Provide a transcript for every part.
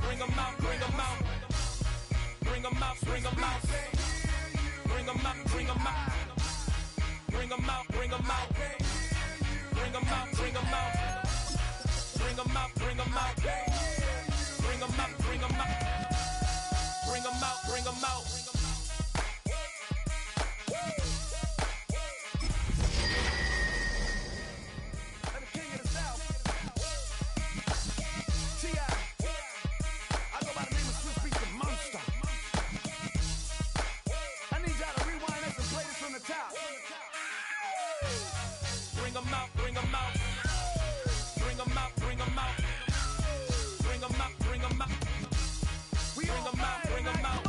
Bring 'em out, bring 'em out. Bring 'em out, bring 'em out. Bring 'em out, bring 'em out. Bring 'em out, bring 'em out. Bring 'em out, bring 'em out. Bring 'em out, bring 'em out. Bring 'em out, bring 'em out. Bring 'em out, bring 'em out. Bring 'em out, bring 'em out. Bring 'em out, bring 'em out. Bring 'em out, bring 'em out. Bring 'em out, bring 'em out.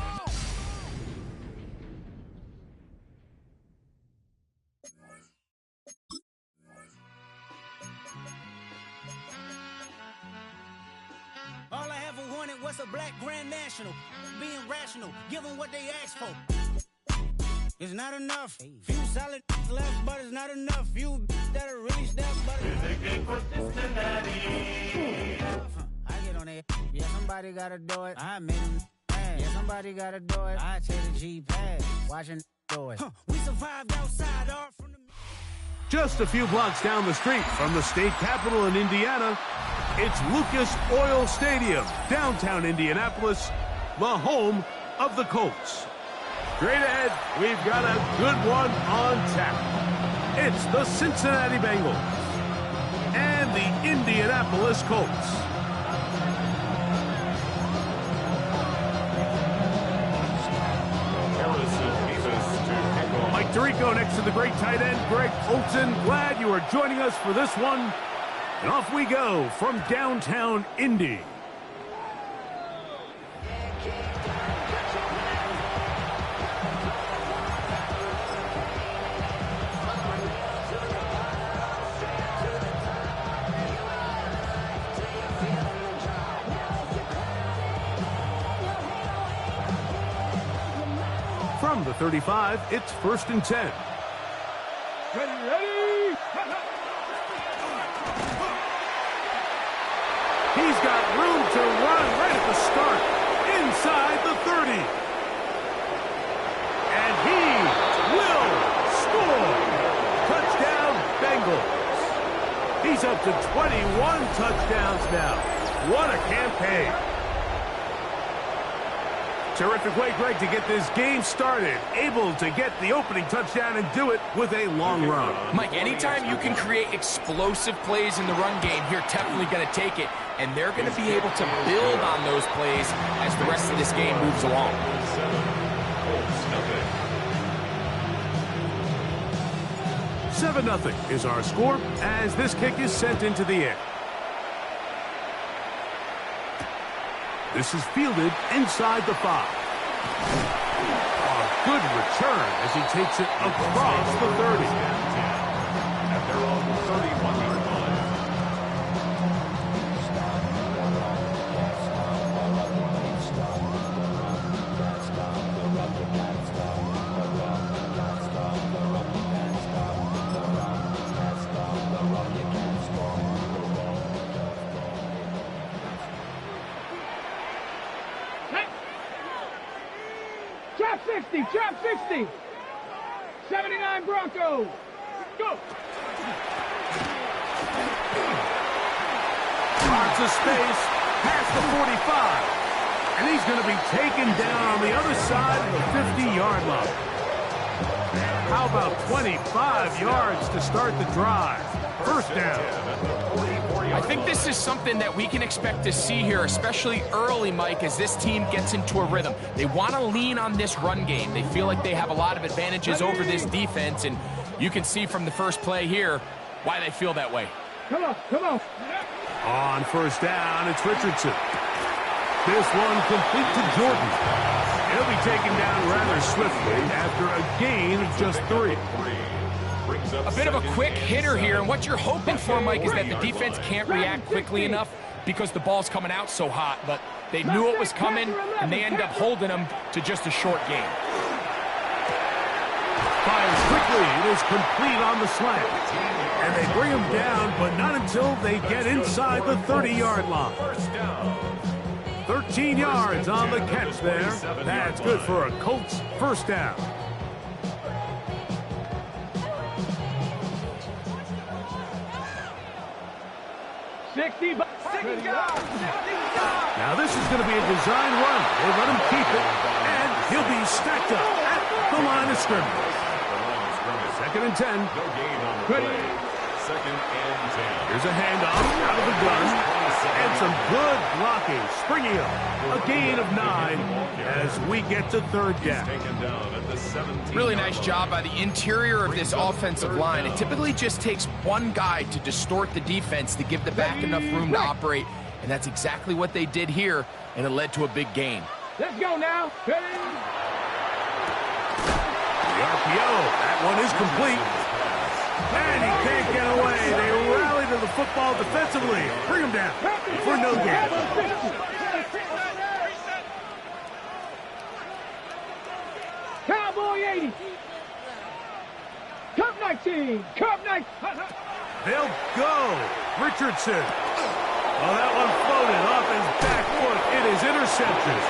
All I ever wanted was a black grand national. Being rational, give them what they asked for. It's not enough. Few solid left, but it's not enough. Few that are really step, but I get on it. Yeah, somebody gotta do it. I made him mad. Yeah, somebody gotta do it. I take the G-pad. Watching do it. We survived outside art from the... Just a few blocks down the street from the state capitol in Indiana, it's Lucas Oil Stadium, downtown Indianapolis, the home of the Colts. Straight ahead, we've got a good one on tap. It's the Cincinnati Bengals and the Indianapolis Colts. Mike Tirico next to the great tight end, Greg Olson. Glad you are joining us for this one. And off we go from downtown Indy. From the 35, it's 1st and 10. Ready! He's got room to run right at the start, inside the 30. And he will score! Touchdown, Bengals. He's up to 21 touchdowns now. What a campaign. Terrific way, Greg, to get this game started. Able to get the opening touchdown and do it with a long run. Mike, anytime you can create explosive plays in the run game, you're definitely going to take it. And they're going to be able to build on those plays as the rest of this game moves along. 7-0 is our score as this kick is sent into the air. This is fielded inside the 5. A good return as he takes it across the 30. At their own 31-yard line. Trap 60. 79 Broncos. Go. Lots of space past the 45. And he's going to be taken down on the other side of the 50-yard line. How about 25 yards to start the drive? First down. I think this is something that we can expect to see here, especially early, Mike, as this team gets into a rhythm. They want to lean on this run game. They feel like they have a lot of advantages over this defense, and you can see from the first play here why they feel that way. Come on, come on. On first down, it's Richardson. This one complete to Jordan. He'll be taken down rather swiftly after a gain of just 3. A bit of a quick hitter here, and what you're hoping for, Mike, is that the defense can't react quickly enough because the ball's coming out so hot, but they knew it was coming, and they end up holding them to just a short gain. Fires quickly It is complete on the slant. And they bring him down, but not until they get inside the 30-yard line. 13 yards on the catch there. That's good for a Colts first down. Now this is going to be a design run. They let him keep it, and he'll be stacked up at the line of scrimmage. 2nd and 10. No gain on the play. 2nd and 10. Here's a handoff out of the gun, and some good blocking, springing up. A gain of 9 as we get to 3rd down. Taken down at the 17. Really nice job by the interior of this offensive line. It typically just takes one guy to distort the defense to give the back enough room to operate, and that's exactly what they did here, and it led to a big gain. Let's go now. Ready? The RPO, that one is complete. And he can't get away. They rally to the football defensively. Bring him down for no gain. Cowboy 80. Cup 19. Cup 19. They'll go. Richardson. Oh, that one floated off his back foot. It is intercepted.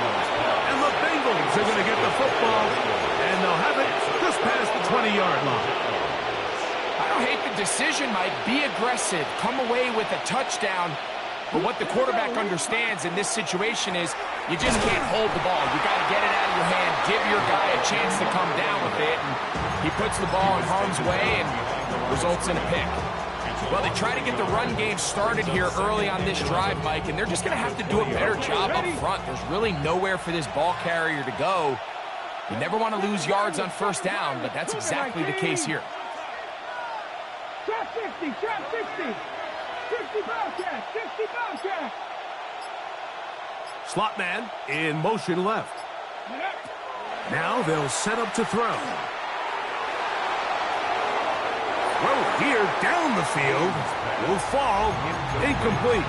And the Bengals are going to get the football, and they'll have it just past the 20-yard line. I don't hate the decision, Mike. Be aggressive. Come away with a touchdown. But what the quarterback understands in this situation is you just can't hold the ball. You got to get it out of your hand, give your guy a chance to come down with it. And he puts the ball in harm's way and results in a pick. Well, they try to get the run game started here early on this drive, Mike, and they're just going to have to do a better job up front. There's really nowhere for this ball carrier to go. You never want to lose yards on 1st down, but that's exactly the case here. Trap 60. Trap 60. 60 Bobcat. 60 Bobcat. Slot man in motion left. Now they'll set up to throw. Throw here down the field. Will fall. Incomplete.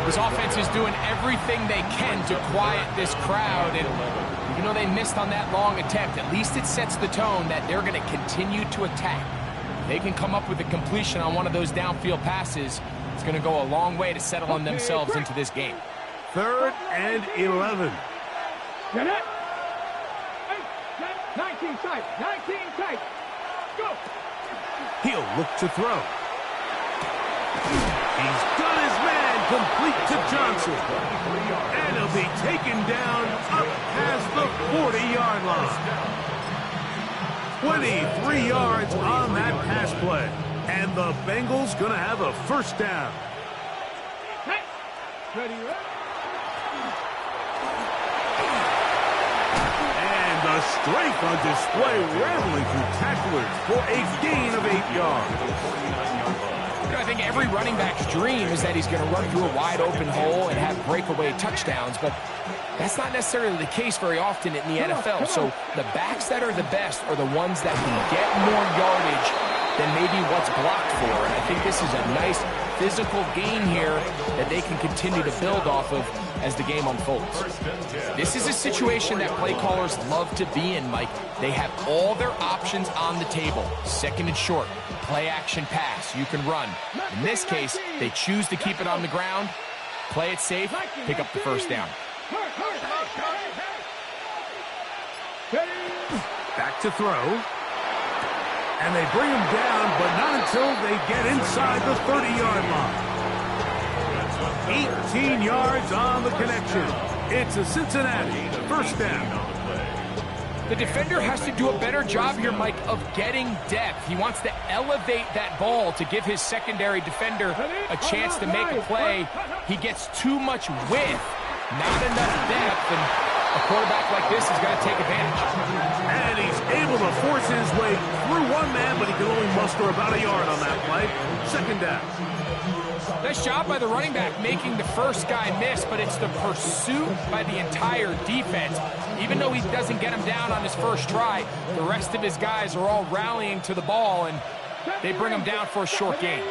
This offense is doing everything they can to quiet this crowd, and you know they missed on that long attempt. At least it sets the tone that they're going to continue to attack. They can come up with a completion on one of those downfield passes. It's going to go a long way to settle on themselves into this game. 3rd and 11. Get it. 19 tight. 19 tight. Go. He'll look to throw. He's got his man complete to Johnson. And he'll be taken down up past the 40-yard line. 23 yards on that pass play. And the Bengals going to have a 1st down. Ready, And the strength on display, rattling through tacklers for a gain of 8 yards. You know, I think every running back's dream is that he's going to run through a wide open hole and have breakaway touchdowns, but that's not necessarily the case very often in the NFL. So the backs that are the best are the ones that can get more yardage than maybe what's blocked for. And I think this is a nice physical gain here that they can continue to build off of as the game unfolds. This is a situation that play callers love to be in, Mike. They have all their options on the table. 2nd and short, play action pass, you can run. In this case, they choose to keep it on the ground, play it safe, pick up the 1st down. Back to throw. And they bring him down, but not until they get inside the 30-yard line. 18 yards on the connection. It's a Cincinnati 1st down. The defender has to do a better job here, Mike, of getting depth. He wants to elevate that ball to give his secondary defender a chance to make a play. He gets too much width, not enough depth, and a quarterback like this is going to take advantage. And he's able to force his way through one man, but he can only muster about a yard on that play. 2nd down. Nice job by the running back making the first guy miss, but it's the pursuit by the entire defense. Even though he doesn't get him down on his first try, the rest of his guys are all rallying to the ball, and they bring him down for a short gain.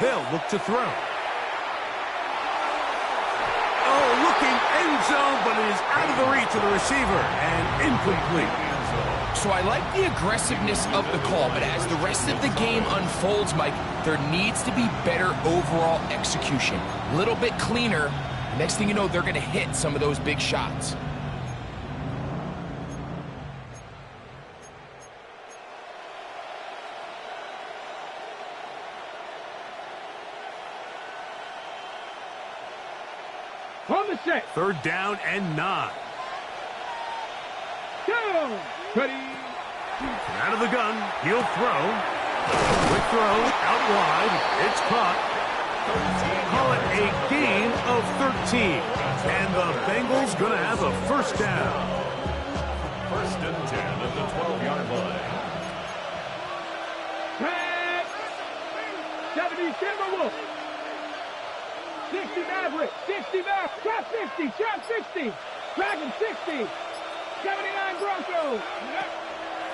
They'll look to throw. Oh, looking end zone, but it is out of the reach of the receiver and incomplete. So I like the aggressiveness of the call, but as the rest of the game unfolds, Mike, there needs to be better overall execution. A little bit cleaner. Next thing you know, they're going to hit some of those big shots. On the set. 3rd down and 9. Go. Ready. Out of the gun, he'll throw. Quick throw, out wide. It's caught. Call it a gain of 13. And the Bengals going to have a 1st down. 1st and 10 at the 12-yard line. Pass. 70 Timberwolves. 60 Maverick. 60 Maverick. Trap 50. Trap 60. Dragon 60. 79 Broncos.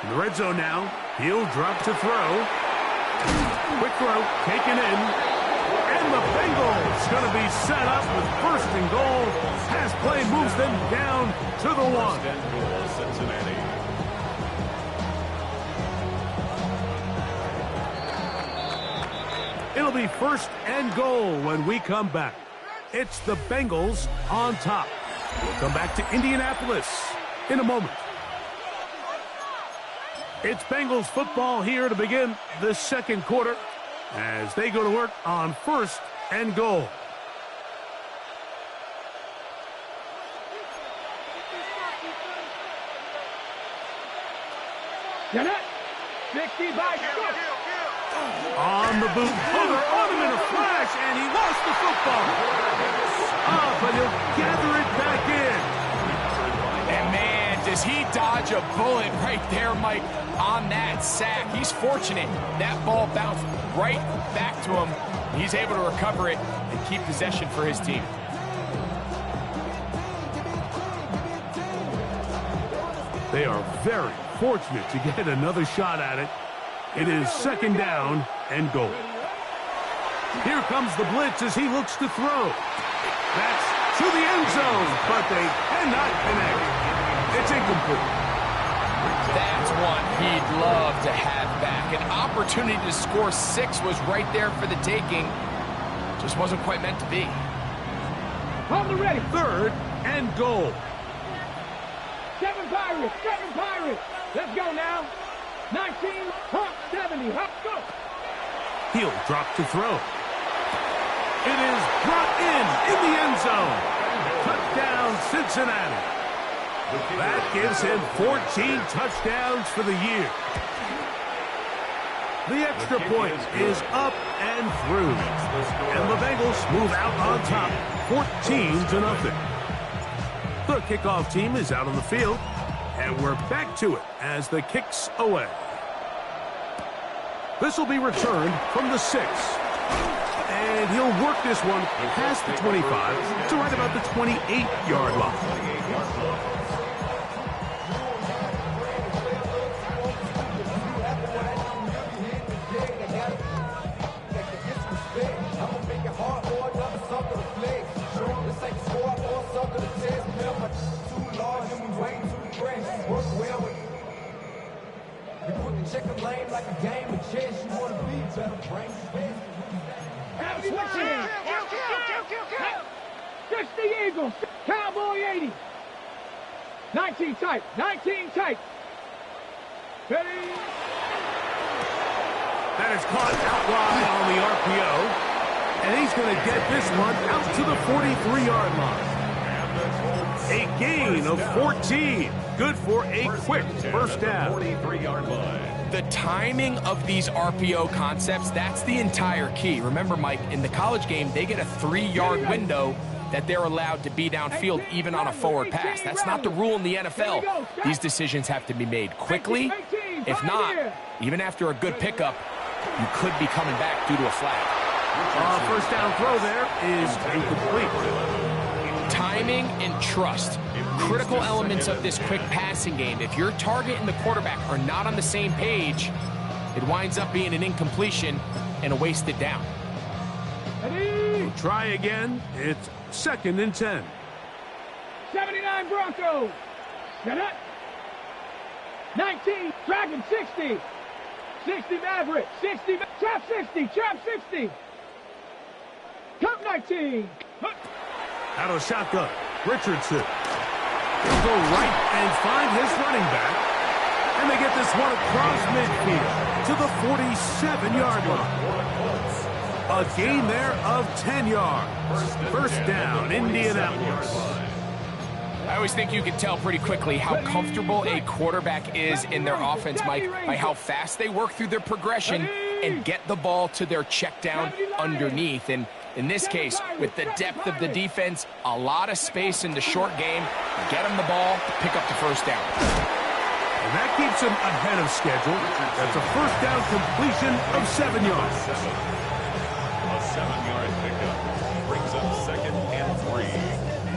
In the red zone now, he'll drop to throw. Quick throw, taken in. And the Bengals going to be set up with 1st and goal. Pass play moves them down to the 1. Cincinnati. It'll be 1st and goal when we come back. It's the Bengals on top. We'll come back to Indianapolis in a moment. It's Bengals football here to begin the 2nd quarter as they go to work on 1st and goal. Get it. 60 by 6. On the boot. Oh, they're on him in a flash, and he lost the football. But he'll gather it back in. And man, does he dodge a bullet right there, Mike, on that sack. He's fortunate. That ball bounced right back to him. He's able to recover it and keep possession for his team. They are very fortunate to get another shot at it. It is 2nd down and goal. Here comes the blitz as he looks to throw. That's to the end zone, but they cannot connect. It's incomplete. That's one he'd love to have back. An opportunity to score 6 was right there for the taking. Just wasn't quite meant to be. On the ready. 3rd and goal. 7 Pirates. 7 Pirates. Let's go now. 19, hop, 70, hop, go. He'll drop to throw. It is brought in the end zone. Touchdown, Cincinnati. That gives him 14 touchdowns for the year. The extra point is up and through. And the Bengals move out on top, 14-0. The kickoff team is out on the field. And we're back to it as the kick's away. This will be returned from the 6. And he'll work this one past the 25 to right about the 28-yard line. Check a lane like a game of chess. You want to be better, brain space. Just the Eagles. Cowboy 80. 19 tight. 19 tight. Ready. That is caught out wide on the RPO. And he's going to get this one out to the 43-yard line. A gain of 14. Good for a quick 1st down. 43-yard line. The timing of these RPO concepts, that's the entire key. Remember, Mike, in the college game, they get a 3-yard window that they're allowed to be downfield even on a forward pass. That's not the rule in the NFL. These decisions have to be made quickly. If not, even after a good pickup, you could be coming back due to a flag. 1st down throw there is incomplete. Timing and trust, critical elements of this quick passing game. If your target and the quarterback are not on the same page, it winds up being an incompletion and a wasted down. We'll try again. It's 2nd and 10. 79 Broncos. Get it. 19, Dragon 60. 60 Maverick, 60, trap 60, trap 60. Cup 19. Out of shotgun, Richardson. He'll go right and find his running back. And they get this one across midfield to the 47-yard line. A gain there of 10 yards. First down, Indianapolis. I always think you can tell pretty quickly how comfortable a quarterback is in their offense, Mike, by how fast they work through their progression and get the ball to their check down underneath. And in this case, with the depth of the defense, a lot of space in the short game, get them the ball, pick up the first down. And that keeps him ahead of schedule. That's a first down completion of 7 yards. A 7-yard pickup brings up 2nd and 3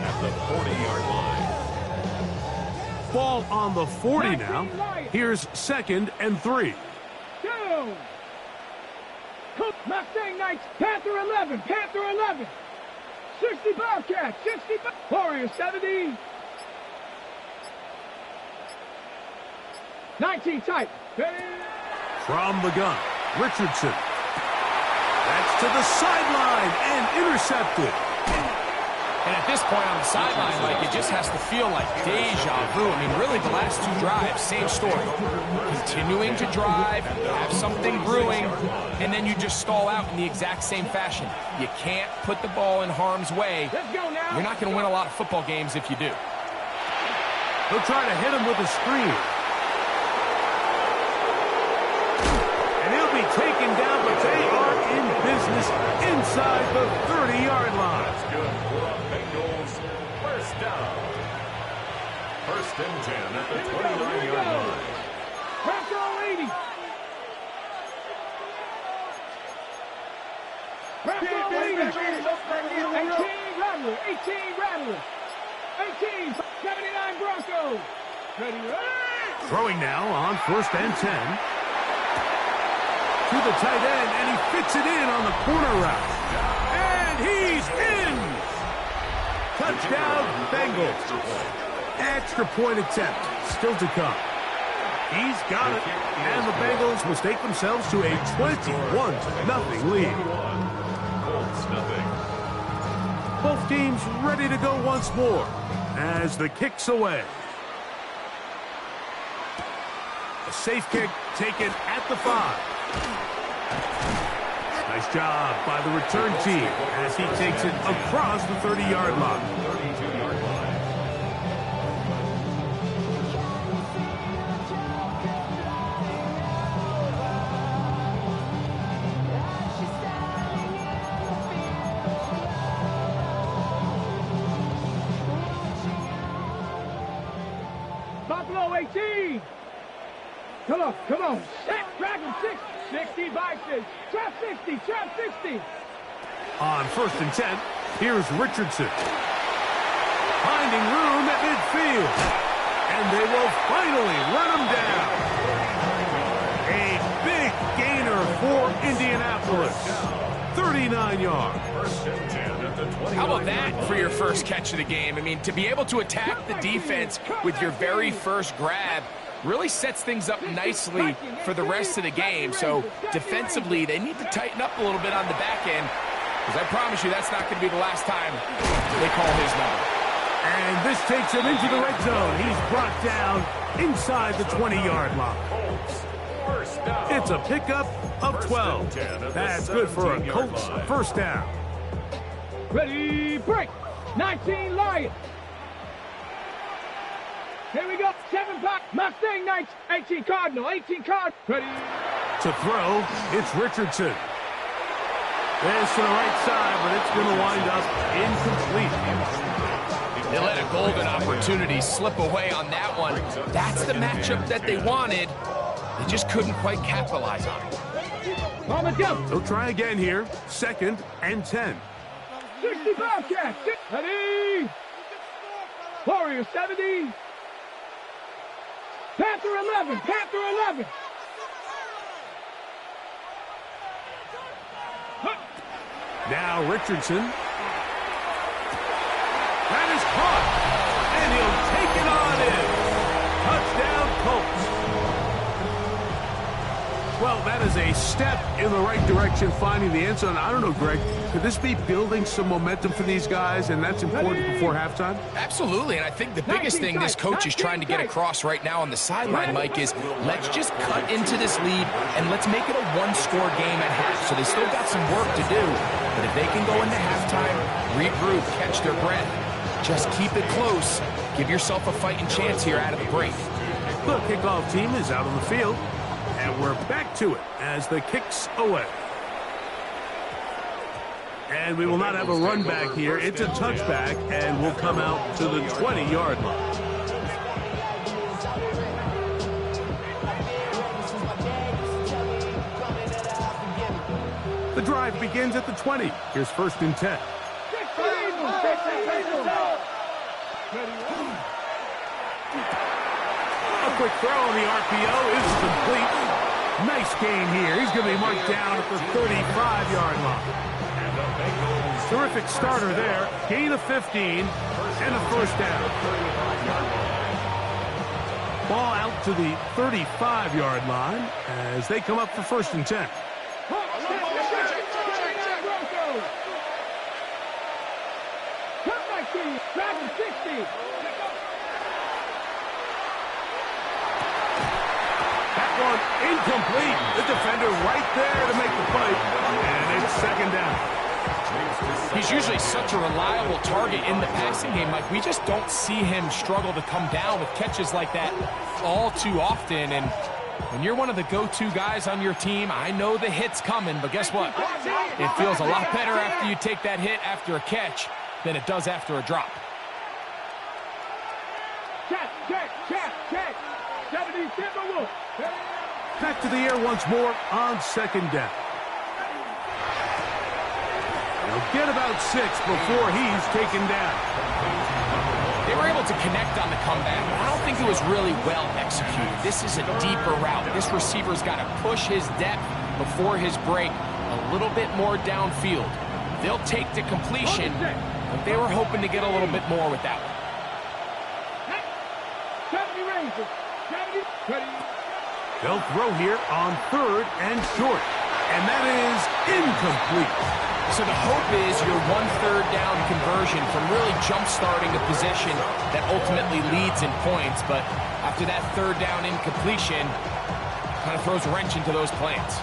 at the 40-yard line. Ball on the 40 now. Here's 2nd and 3. Down. Mustang Knights, Panther 11, Panther 11. 60 Bobcats, 60 Warriors 70. 19 Titan. From the gun, Richardson. That's to the sideline and intercepted. And at this point on the sideline, like, it just has to feel like deja vu. I mean, really, the last 2 drives, same story. Continuing to drive, have something brewing, and then you just stall out in the exact same fashion. You can't put the ball in harm's way. You're not going to win a lot of football games if you do. He'll try to hit him with a screen. And he'll be taken down, but they are in business inside the 30-yard line. That's good for the Bengals. First down. 1st and 10 at the 29-yard line. Pressure on 80. Pressure on 80. 18 Rattler, 18 Rattler. 18, 79 Broncos. Ready, right? Throwing now on 1st and 10. To the tight end, and he fits it in on the corner route. And he's in! Touchdown, Bengals. Extra point attempt still to come. He's got it, and the Bengals will stake themselves to a 21-0 lead. Colts nothing. Both teams ready to go once more as the kick's away. A safe kick taken at the 5. Nice job by the return team as he takes it across the 30-yard line. 32-yard line. Buffalo 18. Come on. Set, Dragon 6. 60 Bison. Trap 60, trap 60. On 1st and 10, here's Richardson. Finding room at midfield. And they will finally run him down. A big gainer for Indianapolis. 39 yards. 1st and 10 at the 20. How about that for your first catch of the game? I mean, to be able to attack the defense with your very first grab really sets things up nicely for the rest of the game. So defensively, they need to tighten up a little bit on the back end, because I promise you that's not going to be the last time they call his number. And this takes him into the red zone. He's brought down inside the 20-yard line. First down. It's a pickup of 12. That's good for a Colts first down. Ready, break. 19 Lions. Here we go. 7 Pack. Mustang Knights. 18 Cardinal. 18 Cardinal. Ready. To throw, it's Richardson. This to the right side, but it's going to wind up incomplete. They let a golden opportunity slip away on that one. That's the matchup that they wanted. They just couldn't quite capitalize on it. On the jump. They'll try again here. 2nd and 10. 60 Bobcats. Ready. Warriors 70. Panther 11. Panther 11. Now Richardson. That is caught. And he'll take it on in. Touchdown Colts. Well, that is a step in the right direction, finding the end zone. I don't know, Greg, could this be building some momentum for these guys, and that's important before halftime? Absolutely, and I think the biggest thing this coach is trying to get across right now on the sideline, Mike, is let's just cut into this lead, and let's make it a one-score game at half. So they still got some work to do, but if they can go into halftime, regroup, catch their breath, just keep it close, give yourself a fighting chance here out of the break. The kickoff team is out on the field, and we're back to it as the kick's away. And we will not have a run back here. It's a touchback, and we'll come out to the 20-yard line. The drive begins at the 20. Here's 1st and 10. A quick throw on the RPO is complete. Nice gain here. He's going to be marked down at the 35-yard line. Terrific starter there. Gain of 15 and a 1st down. Ball out to the 35-yard line as they come up for 1st and 10. That one incomplete. The defender right there to make the play. And it's 2nd down. He's usually such a reliable target in the passing game, Mike. We just don't see him struggle to come down with catches like that all too often. And when you're one of the go-to guys on your team, I know the hit's coming, but guess what? It feels a lot better after you take that hit after a catch than it does after a drop. Check. Back to the air once more on 2nd down. He'll get about 6 before he's taken down. They were able to connect on the comeback. I don't think it was really well executed. This is a deeper route. This receiver's got to push his depth before his break a little bit more downfield. They'll take the completion, but they were hoping to get a little bit more with that one. They'll throw here on 3rd and short. And that is incomplete. So the hope is your 1/3 down conversion from really jump-starting a possession that ultimately leads in points. But after that 3rd down incompletion, kind of throws a wrench into those plans.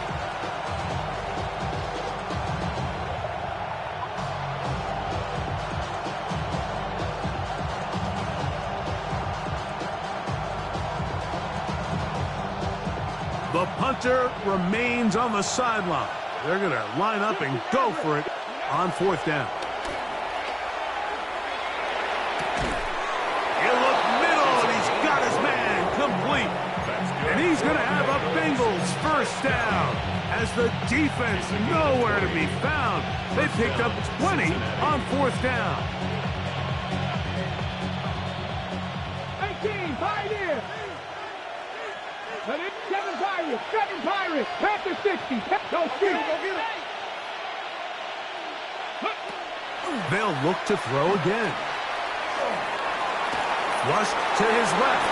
The punter remains on the sideline. They're going to line up and go for it on 4th down. He'll look middle, and he's got his man complete. And he's going to have a Bengals 1st down as the defense nowhere to be found. They picked up 20 on 4th down. 18, Pioneer. 7 Pirates, back to 60. Don't shoot. They'll look to throw again. Flushed to his left.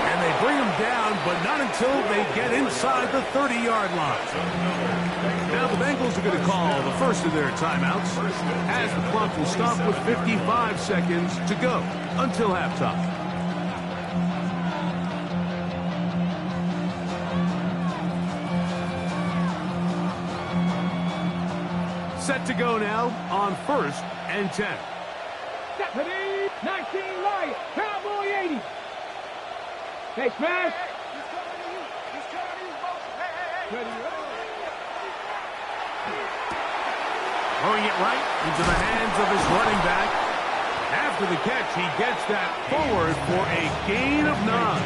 And they bring him down, but not until they get inside the 30-yard line. Now the Bengals are going to call the first of their timeouts as the clock will stop with 55 seconds to go until halftime. Set to go now on 1st and 10. Stephanie, 19 Lion, Cowboy 80. Hey, smash. Throwing it right into the hands of his running back. After the catch, he gets that forward for a gain of 9.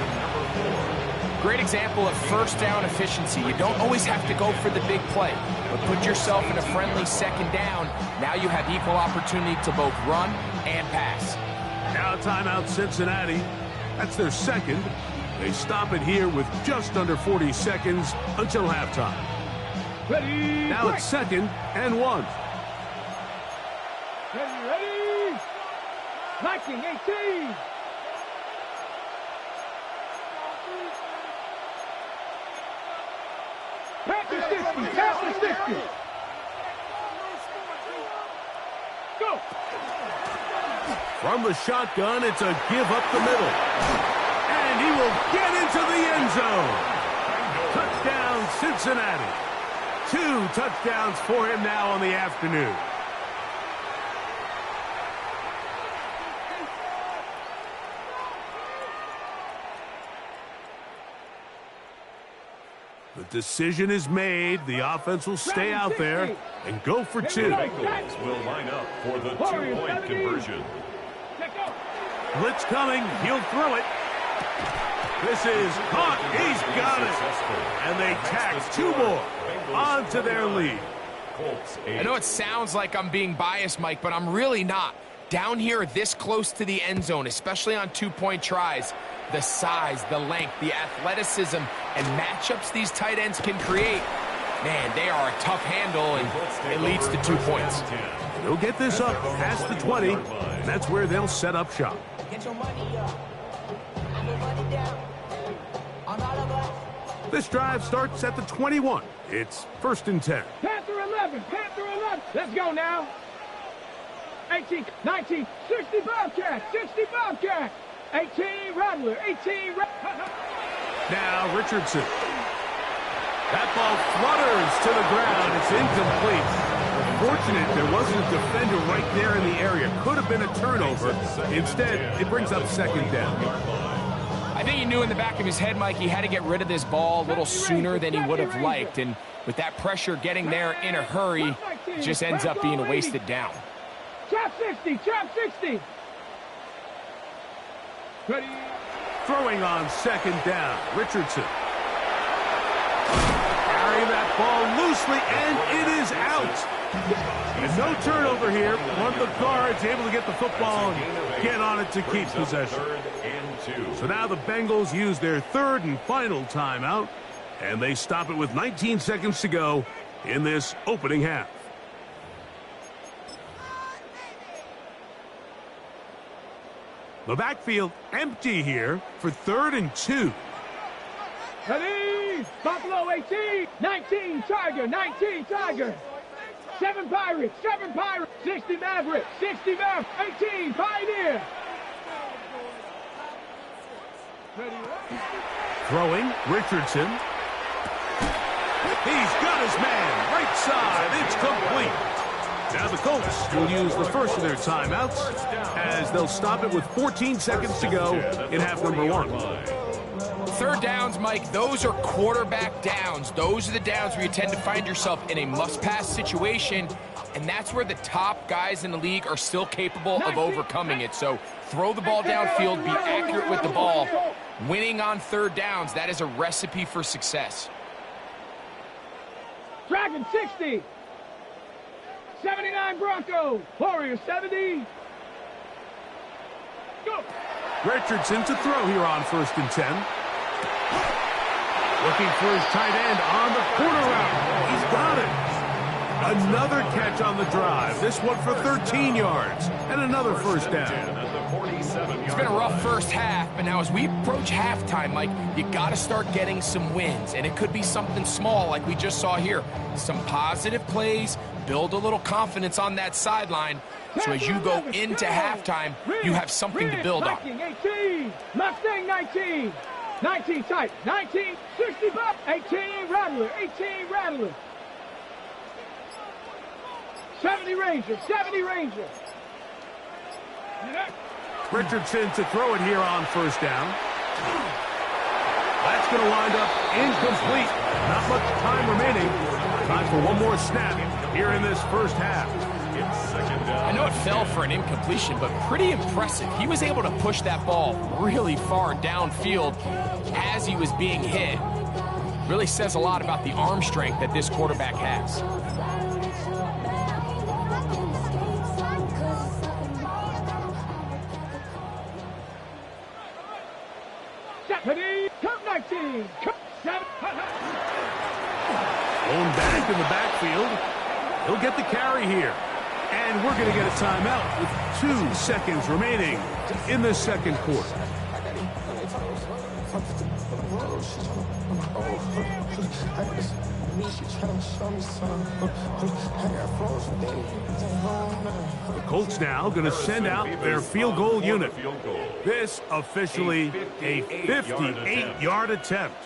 Great example of 1st down efficiency. You don't always have to go for the big play, but put yourself in a friendly 2nd down. Now you have equal opportunity to both run and pass. Now timeout Cincinnati. That's their 2nd. They stop it here with just under 40 seconds until halftime. Ready. Now it's 2nd and 1. Ready. 1918. Pack From the shotgun, it's a give up the middle. And he will get into the end zone. Touchdown, Cincinnati. 2 touchdowns for him now on the afternoon. The decision is made. The offense will stay out there and go for 2. Bengals will line up for the 2-point conversion. Blitz coming. He'll throw it. This is caught. He's got it. And they tack 2 more onto their lead. I know it sounds like I'm being biased, Mike, but I'm really not. Down here this close to the end zone, especially on 2-point tries, the size, the length, the athleticism, and matchups these tight ends can create, man, they are a tough handle, and it leads to 2 points. They'll get this up past the 20, and that's where they'll set up shop. Get your money up. And your money down. On all of us. This drive starts at the 21. It's 1st and 10. Panther 11, Panther 11. Let's go now. 18, 19, 60 Bobcat, 60 Bobcat. 18 Rattler, 18 Rattler. Now Richardson. That ball flutters to the ground. It's incomplete. Fortunate there wasn't a defender right there in the area. Could have been a turnover. Instead, it brings up 2nd down. I think he knew in the back of his head, Mike, he had to get rid of this ball a little sooner than he would have liked. And with that pressure getting there in a hurry, it just ends up being a wasted down. Trap 60, trap 60. Ready. Throwing on 2nd down. Richardson. Carrying that ball loosely, and it is out. And no turnover here. One of the guards able to get the football and get on it to keep possession. So now the Bengals use their 3rd and final timeout, and they stop it with 19 seconds to go in this opening half. The backfield empty here for 3rd and 2. Ready. Buffalo 18, 19 Tiger, 19 Tiger. 7 Pirates, 7 Pirates. 60 Maverick, 60 Maverick. 18 Pioneer. Throwing, Richardson. He's got his man, right side, it's complete. Now the Colts will use the first of their timeouts as they'll stop it with 14 seconds to go in half number 1. 3rd downs, Mike, those are quarterback downs. Those are the downs where you tend to find yourself in a must-pass situation, and that's where the top guys in the league are still capable of overcoming it. So throw the ball downfield, be accurate with the ball. Winning on 3rd downs, that is a recipe for success. Dragon 60. 79 Broncos. Warriors 70. Go. Richardson to throw here on 1st and 10. Looking for his tight end on the corner route. He's got it. Another catch on the drive. This one for 13 yards and another 1st down. It's been a rough first half, but now as we approach halftime, Mike, you got to start getting some wins, and it could be something small like we just saw here. Some positive plays, build a little confidence on that sideline, so as you go into halftime, you have something to build on. 18, Mustang 19, 19 type, 19, 60 bucks, 18 Rattler, 18 Rattler. 70 Ranger, 70 Ranger. Richardson to throw it here on 1st down. That's going to wind up incomplete. Not much time remaining. Time for one more snap here in this first half. I know it fell for an incompletion, but pretty impressive. He was able to push that ball really far downfield as he was being hit. Really says a lot about the arm strength that this quarterback has. Going back in the backfield. He'll get the carry here. And we're going to get a timeout with 2 seconds remaining in the 2nd quarter. The Colts now going to send out their field goal unit. This officially a 58-yard attempt.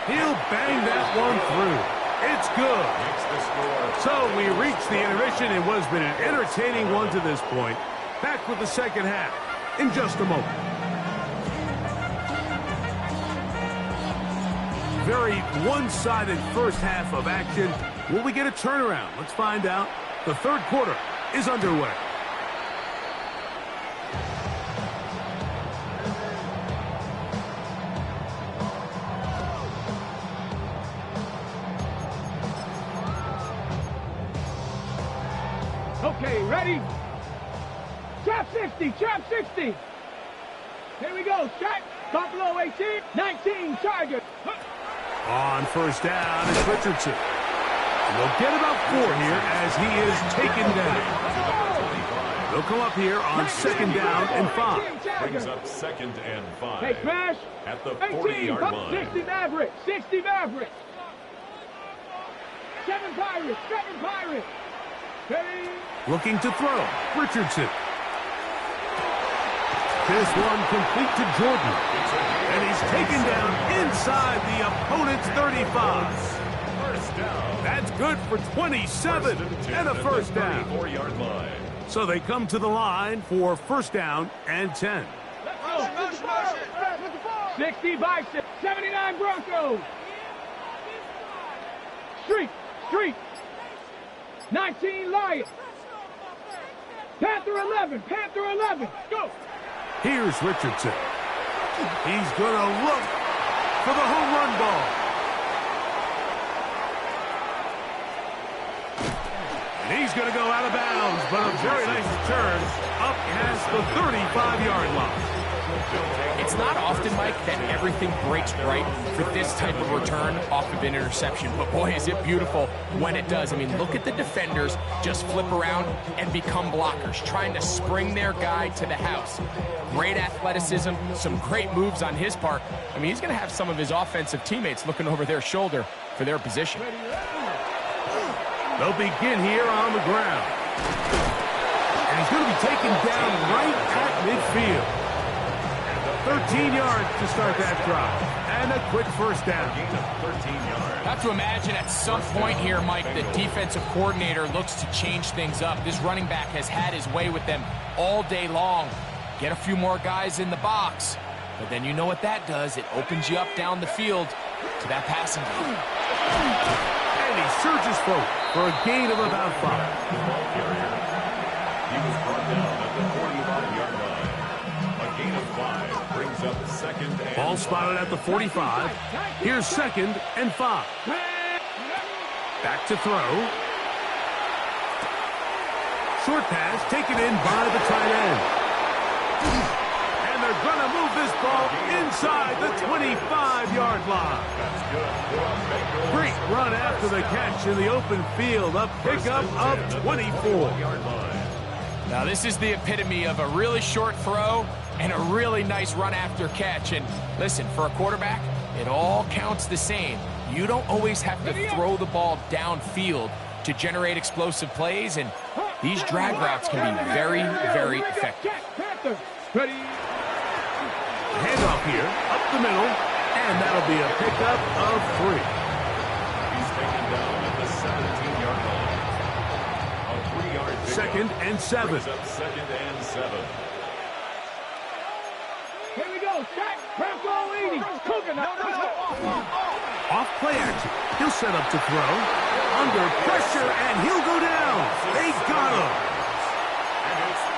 He'll bang that one through. It's good. So we reach the intermission. It has been an entertaining one to this point. Back with the second half in just a moment. Very one-sided first half of action. Will we get a turnaround? Let's find out. The third quarter is underway. Okay, ready? Trap 60, trap 60. Here we go, strike. Buffalo 18, 19, Chargers. On first down is Richardson. And they'll get about 4 here as he is taken down. They'll come up here on second down and 5. Brings up second and 5. Hey, Crash. At the 18, 40-yard line. 60 Mavericks, 60 Mavericks. 7 Pirates, 7 Pirates. Ready? Looking to throw. Richardson. This one complete to Jordan. And he's taken down inside the opponent's 35. First down. That's good for 27 and a first down. 34-yard line. So they come to the line for first down and 10. 60 Bison, 79 Broncos. Street, 19 Lions. Panther 11, go. Here's Richardson. He's going to look for the home run ball. And he's going to go out of bounds, but a very nice return up past the 35-yard line. It's not often, Mike, that everything breaks right for this type of return off of an interception. But boy, is it beautiful when it does. I mean, look at the defenders just flip around and become blockers, trying to spring their guy to the house. Great athleticism, some great moves on his part. I mean, he's going to have some of his offensive teammates looking over their shoulder for their position. They'll begin here on the ground. And he's going to be taken down right at midfield. 13 yards to start that drive. And a quick first down. 13 yards. I have to imagine at some point here, Mike, the defensive coordinator looks to change things up. This running back has had his way with them all day long. Get a few more guys in the box. But then you know what that does. It opens you up down the field to that passing game. And he surges forward for a gain of about 5. He was brought down at the 45-yard line. A gain of 5 brings up second and Ball spotted at the 45. Here's second and 5. Back to throw. Short pass taken in by the tight end. And they're going to move this ball inside the 25-yard line. Great run after the catch in the open field. A pickup of 24. Now, this is the epitome of a really short throw and a really nice run after catch. And listen, for a quarterback, it all counts the same. You don't always have to throw the ball downfield to generate explosive plays, and these drag routes can be very, very effective. Handoff here, up the middle, and that'll be a pickup of 3. He's taken down at the 17-yard line. A 3-yard pickup. Second and 7. Brings up second and 7. Here we go, Shaq, Bronco 80, Off play action. He'll set up to throw. Under pressure, and he'll go down. They got him.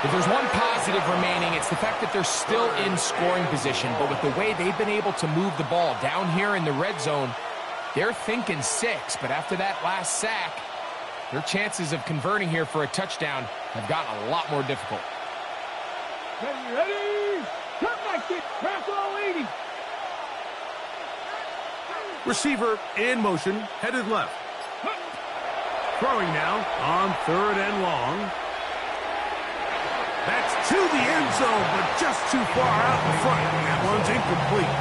If there's one positive remaining, it's the fact that they're still in scoring position. But with the way they've been able to move the ball down here in the red zone, they're thinking 6. But after that last sack, their chances of converting here for a touchdown have gotten a lot more difficult. Ready? Come like this, Bronco 80. Receiver in motion, headed left. Throwing now on 3rd and long. That's to the end zone, but just too far out in front. That one's incomplete.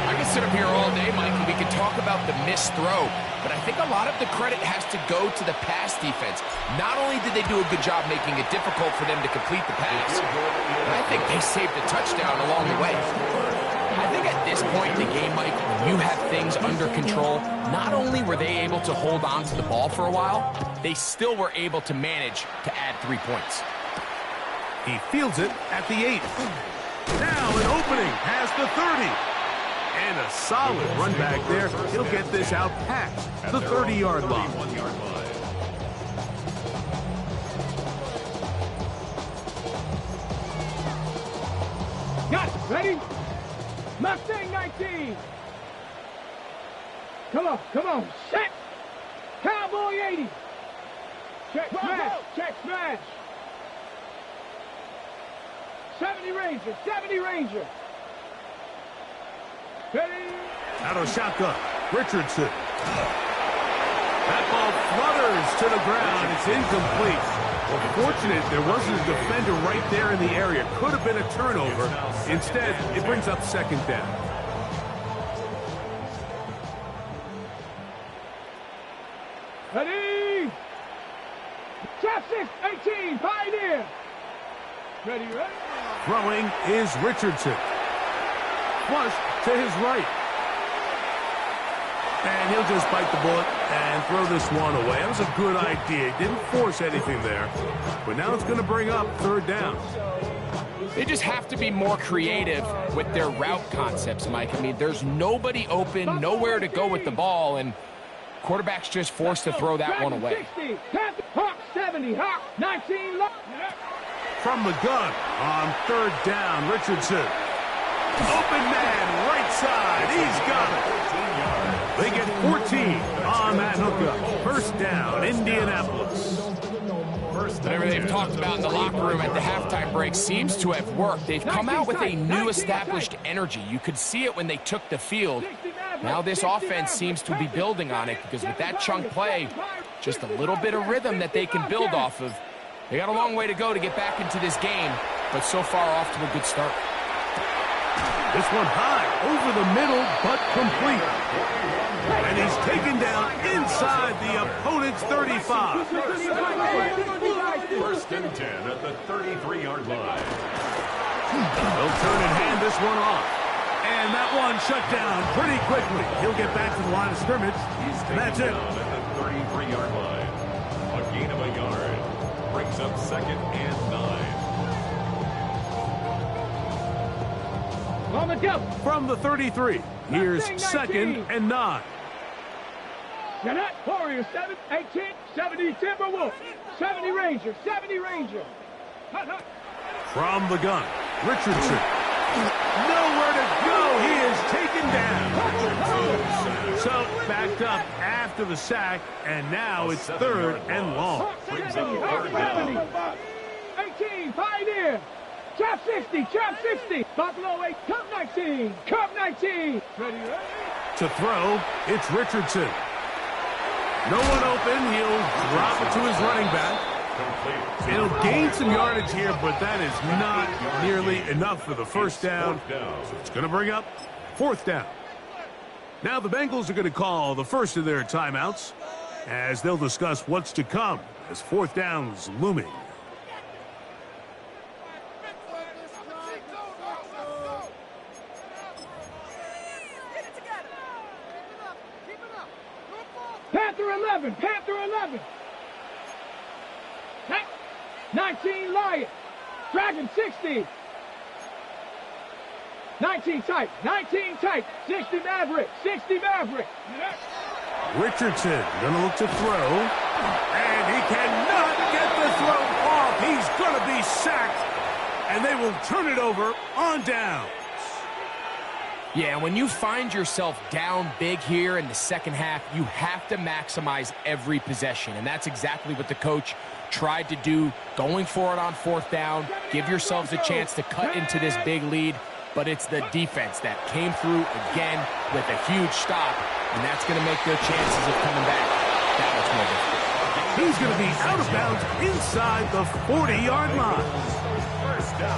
I can sit up here all day, Mike, and we can talk about the missed throw, but I think a lot of the credit has to go to the pass defense. Not only did they do a good job making it difficult for them to complete the pass, but I think they saved a touchdown along the way. I think at this point in the game, Mike, when you have things under control, not only were they able to hold on to the ball for a while, they still were able to manage to add 3 points. He fields it at the 8. Now an opening past the 30. And a solid run back there. He'll get this out past the 30-yard line. Got it. Ready? Mustang 19. Come on. Set. Cowboy 80. Check smash. Check smash. 70 Ranger. Ready? Out of shotgun, Richardson. That ball flutters to the ground. It's incomplete. Well, fortunate there wasn't a defender right there in the area. Could have been a turnover. Instead, it brings up second down. Ready? Chap 6, 18, Pioneer. Ready? Throwing is Richardson. Flush to his right. And he'll just bite the bullet and throw this one away. That was a good idea. Didn't force anything there. But now it's going to bring up third down. They just have to be more creative with their route concepts, Mike. I mean, there's nobody open, nowhere to go with the ball, and quarterback's just forced to throw that one away. 60, Hawk 70, Hawk 19. From the gun on third down, Richardson. Open man, right side. He's got it. They get 14 on that hookup. First down, Indianapolis. Whatever they've talked about in the locker room at the halftime break seems to have worked. They've come out with a new established energy. You could see it when they took the field. Now this offense seems to be building on it because with that chunk play, just a little bit of rhythm that they can build off of. They got a long way to go to get back into this game, but so far off to a good start. This one high, over the middle, but complete. And he's taken down inside the opponent's 35. First and 10 at the 33-yard line. They'll turn and hand this one off. And that one shut down pretty quickly. He'll get back to the line of scrimmage, and that's it. At the 33-yard line. A gain of a yard. Brings up second and 9. On the go. From the 33, here's second and 9. Jeanette, Warrior 7, 18, 70 Timberwolf, 70 Ranger. From the gun, Richardson. Nowhere to go. He is taken down. So backed up after the sack, and now it's third and long. 18, Pioneer. Chap 60. Buffalo 8, Cup 19. Ready? To throw, it's Richardson. No one open. He'll drop it to his running back. It'll gain some yardage here, but that is not nearly enough for the first down. So it's going to bring up fourth down. Now the Bengals are going to call the first of their timeouts as they'll discuss what's to come as fourth down's looming. Panther 11. 19 Lion. Dragon 60. 19 tight. 60 Maverick. Richardson gonna look to throw. And he cannot get the throw off. He's gonna be sacked. And they will turn it over on down. Yeah, when you find yourself down big here in the second half, you have to maximize every possession. And that's exactly what the coach tried to do, going for it on fourth down. Give yourselves a chance to cut into this big lead. But it's the defense that came through again with a huge stop. And that's going to make their chances of coming back that much more difficult. He's going to be out of bounds inside the 40-yard line.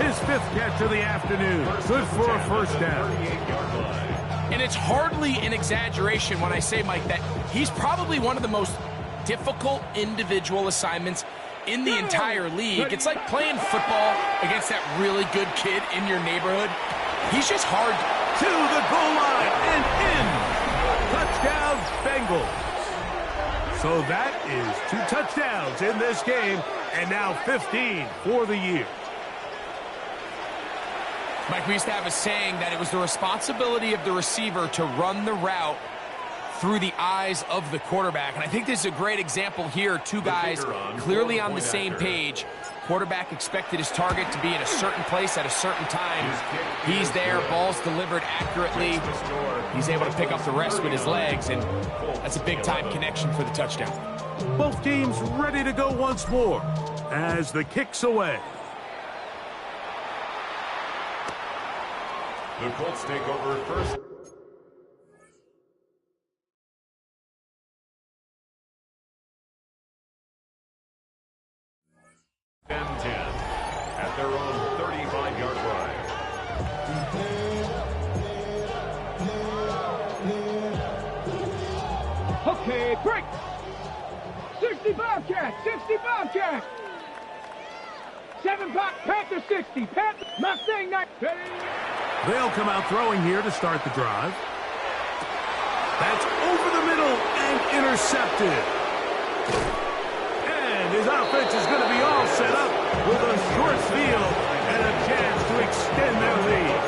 His 5th catch of the afternoon. Good for a first down. And it's hardly an exaggeration when I say, Mike, that he's probably one of the most difficult individual assignments in the entire league. It's like playing football against that really good kid in your neighborhood. He's just hard. To the goal line and in. Touchdown, Bengals. So that is 2 touchdowns in this game, and now 15 for the year. Mike, we used to have a saying that it was the responsibility of the receiver to run the route through the eyes of the quarterback. And I think this is a great example here. 2 guys clearly on the same page. Quarterback expected his target to be in a certain place at a certain time. He's there, ball's delivered accurately. He's able to pick up the rest with his legs, and that's a big-time connection for the touchdown. Both teams ready to go once more as the kick's away. The Colts take over first. And 10 at their own 35-yard line. Okay, break. 60 Bobcat, 60 Bobcat. 7 Panther 60, Panther Mustang 9. They'll come out throwing here to start the drive. That's over the middle and intercepted. And his offense is going to be all set up with a short field and a chance to extend their lead.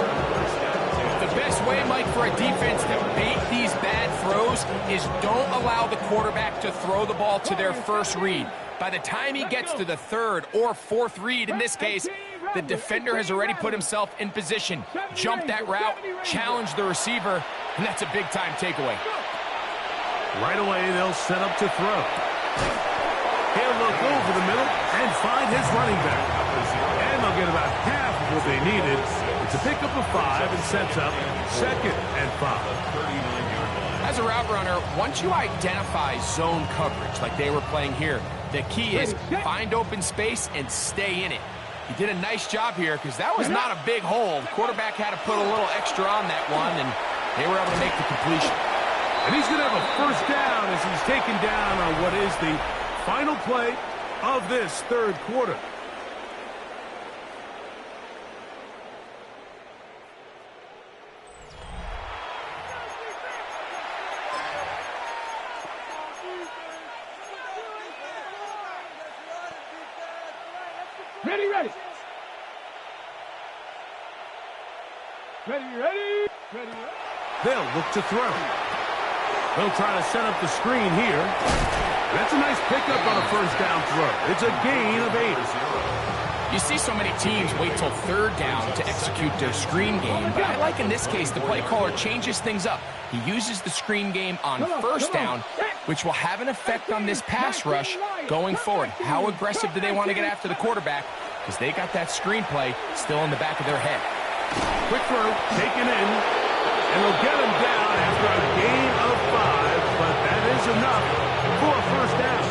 The best way, Mike, for a defense to bait these bad throws is don't allow the quarterback to throw the ball to their first read. By the time he gets to the 3rd or 4th read, in this case, the defender has already put himself in position, jumped that route, challenged the receiver, and that's a big-time takeaway. Right away, they'll set up to throw. He'll look over the middle and find his running back. And they'll get about half of what they needed. It's a pickup of 5 and sets up 2nd and 5. As a route runner, once you identify zone coverage like they were playing here, the key is find open space and stay in it. He did a nice job here because that was not a big hole. The quarterback had to put a little extra on that one, and they were able to make the completion. And he's going to have a first down as he's taken down on what is the final play of this 3rd quarter. Ready, ready. Ready, ready. Ready, ready. They'll look to throw. They'll try to set up the screen here. That's a nice pickup on a first down throw. It's a gain of 8. You see so many teams wait till 3rd down to execute their screen game, but I like in this case the play caller changes things up. He uses the screen game on 1st down, which will have an effect on this pass rush going forward. How aggressive do they want to get after the quarterback? Because they got that screen play still in the back of their head. Quick throw, taken in, and they'll get him down after a gain of 5, but that is enough for a first down.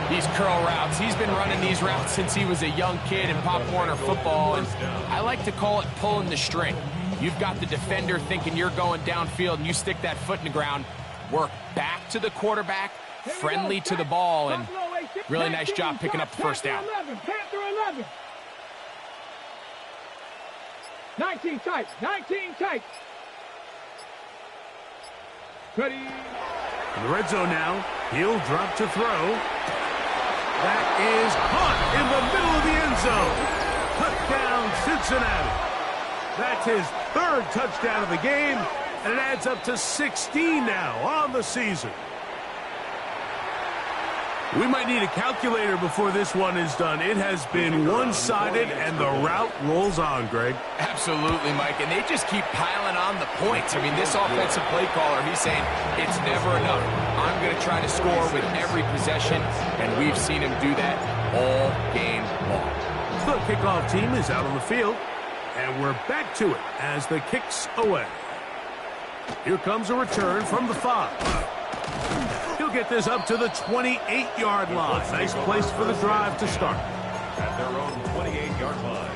These curl routes, he's been running these routes since he was a young kid in Pop Warner football, and I like to call it pulling the string. You've got the defender thinking you're going downfield, and you stick that foot in the ground, work back to the quarterback, friendly to the ball, and really nice job picking up the first down. Panther 11. 19 tight, 19 tight. Ready. In the red zone now, he'll drop to throw. That is caught in the middle of the end zone. Touchdown, Cincinnati. That's his 3rd touchdown of the game, and it adds up to 16 now on the season. We might need a calculator before this one is done. It has been one-sided, and the route rolls on, Greg. Absolutely, Mike, and they just keep piling on the points. I mean, this offensive play caller, he's saying it's never enough. I'm going to try to score with every possession, and we've seen him do that all game long. The kickoff team is out on the field, and we're back to it as the kick's away. Here comes a return from the 5. He'll get this up to the 28-yard line. Nice place for the drive to start. At their own 28-yard line.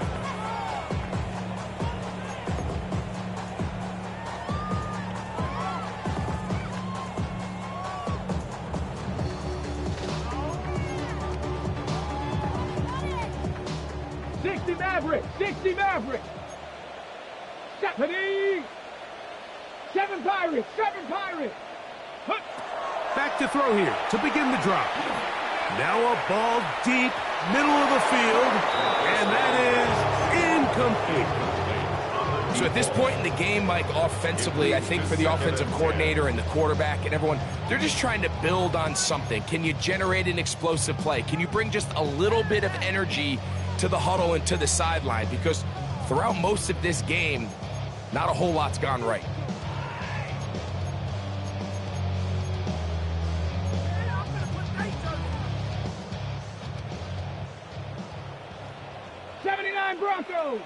Maverick, 60 Maverick. 70. 7 Pirates, 7 Pirates. Back to throw here to begin the drive. Now a ball deep, middle of the field, and that is incomplete. So at this point in the game, Mike, offensively, I think for the offensive coordinator and the quarterback and everyone, they're just trying to build on something. Can you generate an explosive play? Can you bring just a little bit of energy to the huddle and to the sideline? Because throughout most of this game, not a whole lot's gone right. Broncos.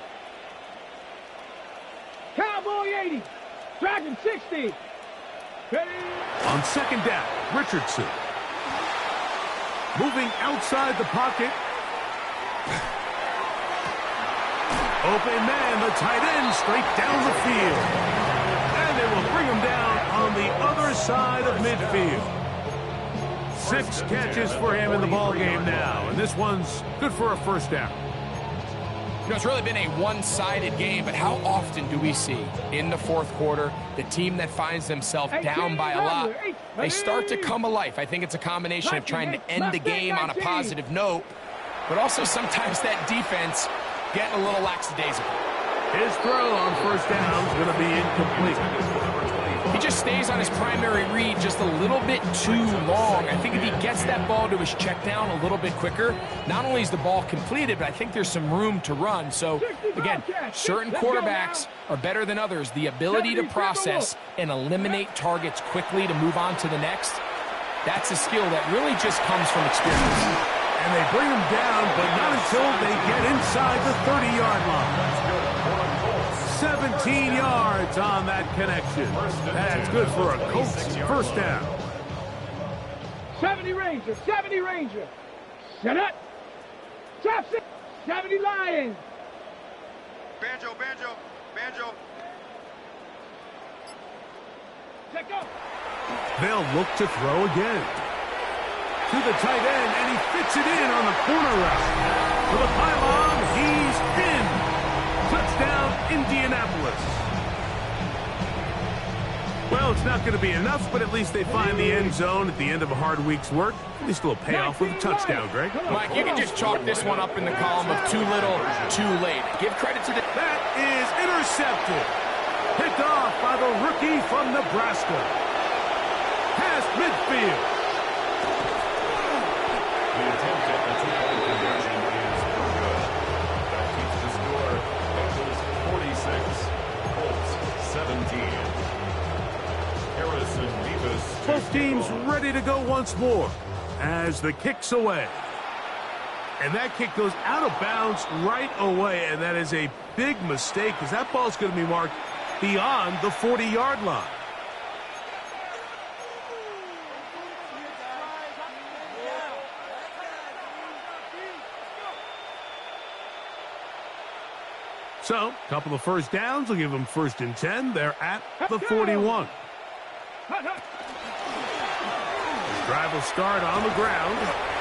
Cowboy 80. Dragon 60. On second down, Richardson. Moving outside the pocket. Open man, the tight end, straight down the field. And they will bring him down on the other side of midfield. 6 catches for him in the ball game now, and this one's good for a first down. You know, it's really been a one-sided game, but how often do we see in the fourth quarter the team that finds themselves down by a lot, they start to come alive? I think it's a combination of trying to end the game on a positive note, but also sometimes that defense getting a little lackadaisical. His throw on first down is going to be incomplete. He just stays on his primary read just a little bit too long. I think if he gets that ball to his check down a little bit quicker, not only is the ball completed, but I think there's some room to run. So, again, certain quarterbacks are better than others. The ability to process and eliminate targets quickly to move on to the next, that's a skill that really just comes from experience. And they bring him down, but not until they get inside the 30-yard line. 17 yards on that connection. That's good for a Colts first down. 70 Rangers, 70 Rangers. Set up. Top 6, 70 Lions. Banjo, banjo, banjo. Check up. They'll look to throw again. To the tight end, and he fits it in on the corner route. To the pylon, he's in. Touchdown, Indianapolis. Well, it's not going to be enough, but at least they find the end zone at the end of a hard week's work. At least a little payoff with a touchdown, Greg. Mike, you can just chalk this one up in the column of too little, too late. Give credit to the... That is intercepted. Picked off by the rookie from Nebraska. Past midfield. The attempt at the two-point conversion is no good. That keeps the score. Bengals 46, Colts 17. Harrison Beavis. Both teams ready to go once more as the kick's away. And that kick goes out of bounds right away, and that is a big mistake because that ball's going to be marked beyond the 40-yard line. So, a couple of first downs will give them 1st and 10. They're at the 41. Drive will start on the ground.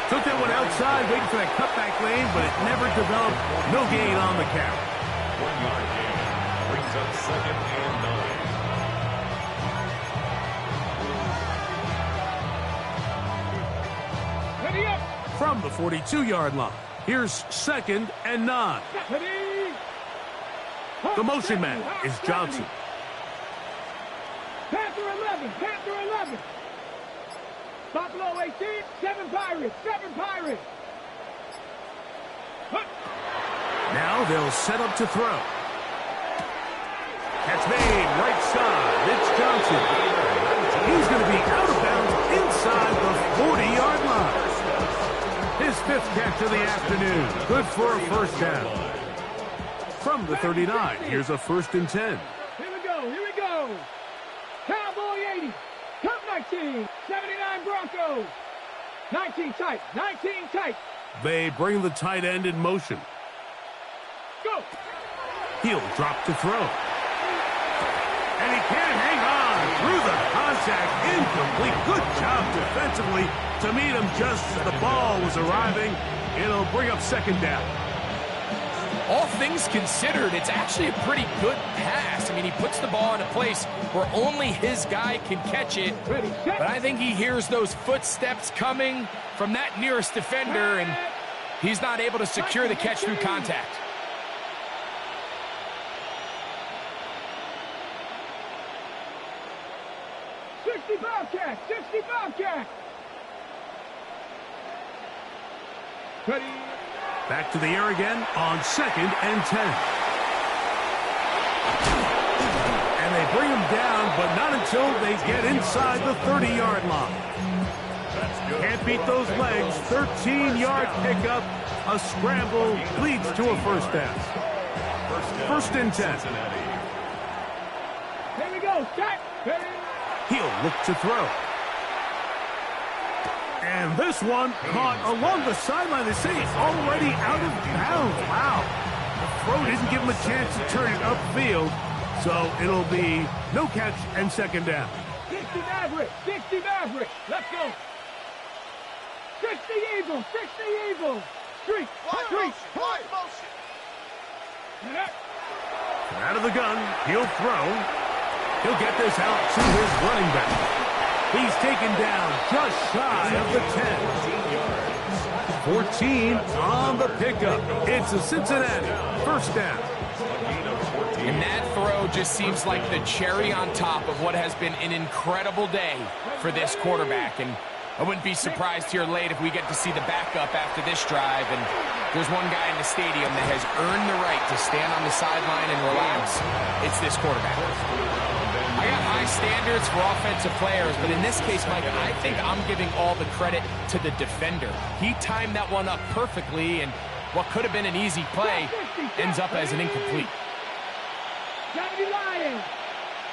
Took that one outside, waiting for that cutback lane, but it never developed. No gain on the carry. 1-yard gain. Brings up 2nd and 9. Ready up. From the 42-yard line, here's 2nd and 9. The motion man is Johnson. Panther 11, Panther 11. Buffalo 18, 7 Pirates, 7 Pirates. Now they'll set up to throw. Catch made, right side. It's Johnson. He's going to be out of bounds inside the 40-yard line. His 5th catch of the afternoon. Good for a first down. From the 39, here's a 1st and 10. Here we go, here we go. Cowboy 80, come 19. 79 Broncos. 19 tight. 19 tight. They bring the tight end in motion. Go. He'll drop to throw. And he can't hang on through the contact. Incomplete. Good job defensively to meet him just as the ball was arriving. It'll bring up second down. All things considered, it's actually a pretty good pass. I mean, he puts the ball in a place where only his guy can catch it. But I think he hears those footsteps coming from that nearest defender, and he's not able to secure the catch through contact. Bobcat, 60 Bobcat. Ready. Back to the air again on 2nd and 10. And they bring him down, but not until they get inside the 30-yard line. Can't beat those legs. 13-yard pickup. A scramble leads to a first down. First and 10. Here we go. Set. Ready. He'll look to throw. And this one caught along the sideline. They say already out of bounds. Wow. The throw didn't give him a chance to turn it upfield. So it'll be no catch and second down. 60 Mavericks. 60 Mavericks. Let's go. 60 Eagles. 60 Eagles. Streak. Streak. Wide motion. Out of the gun. He'll throw. He'll get this out to his running back. He's taken down just shy of the 10. 14 on the pickup. It's a Cincinnati first down. And that throw just seems like the cherry on top of what has been an incredible day for this quarterback. And I wouldn't be surprised here late if we get to see the backup after this drive. And there's one guy in the stadium that has earned the right to stand on the sideline and relax. It's this quarterback. I got high standards for offensive players, but in this case, Mike, I think I'm giving all the credit to the defender. He timed that one up perfectly, and what could have been an easy play ends up as an incomplete.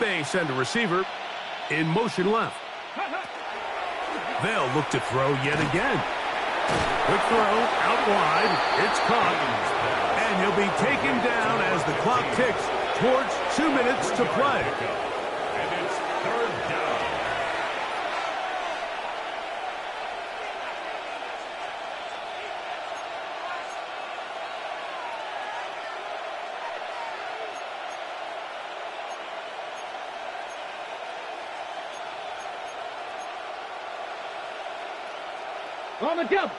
They send a receiver in motion left. They'll look to throw yet again. Quick throw out wide. It's caught. And he'll be taken down as the clock ticks towards 2 minutes to play. And it's third down. On the double.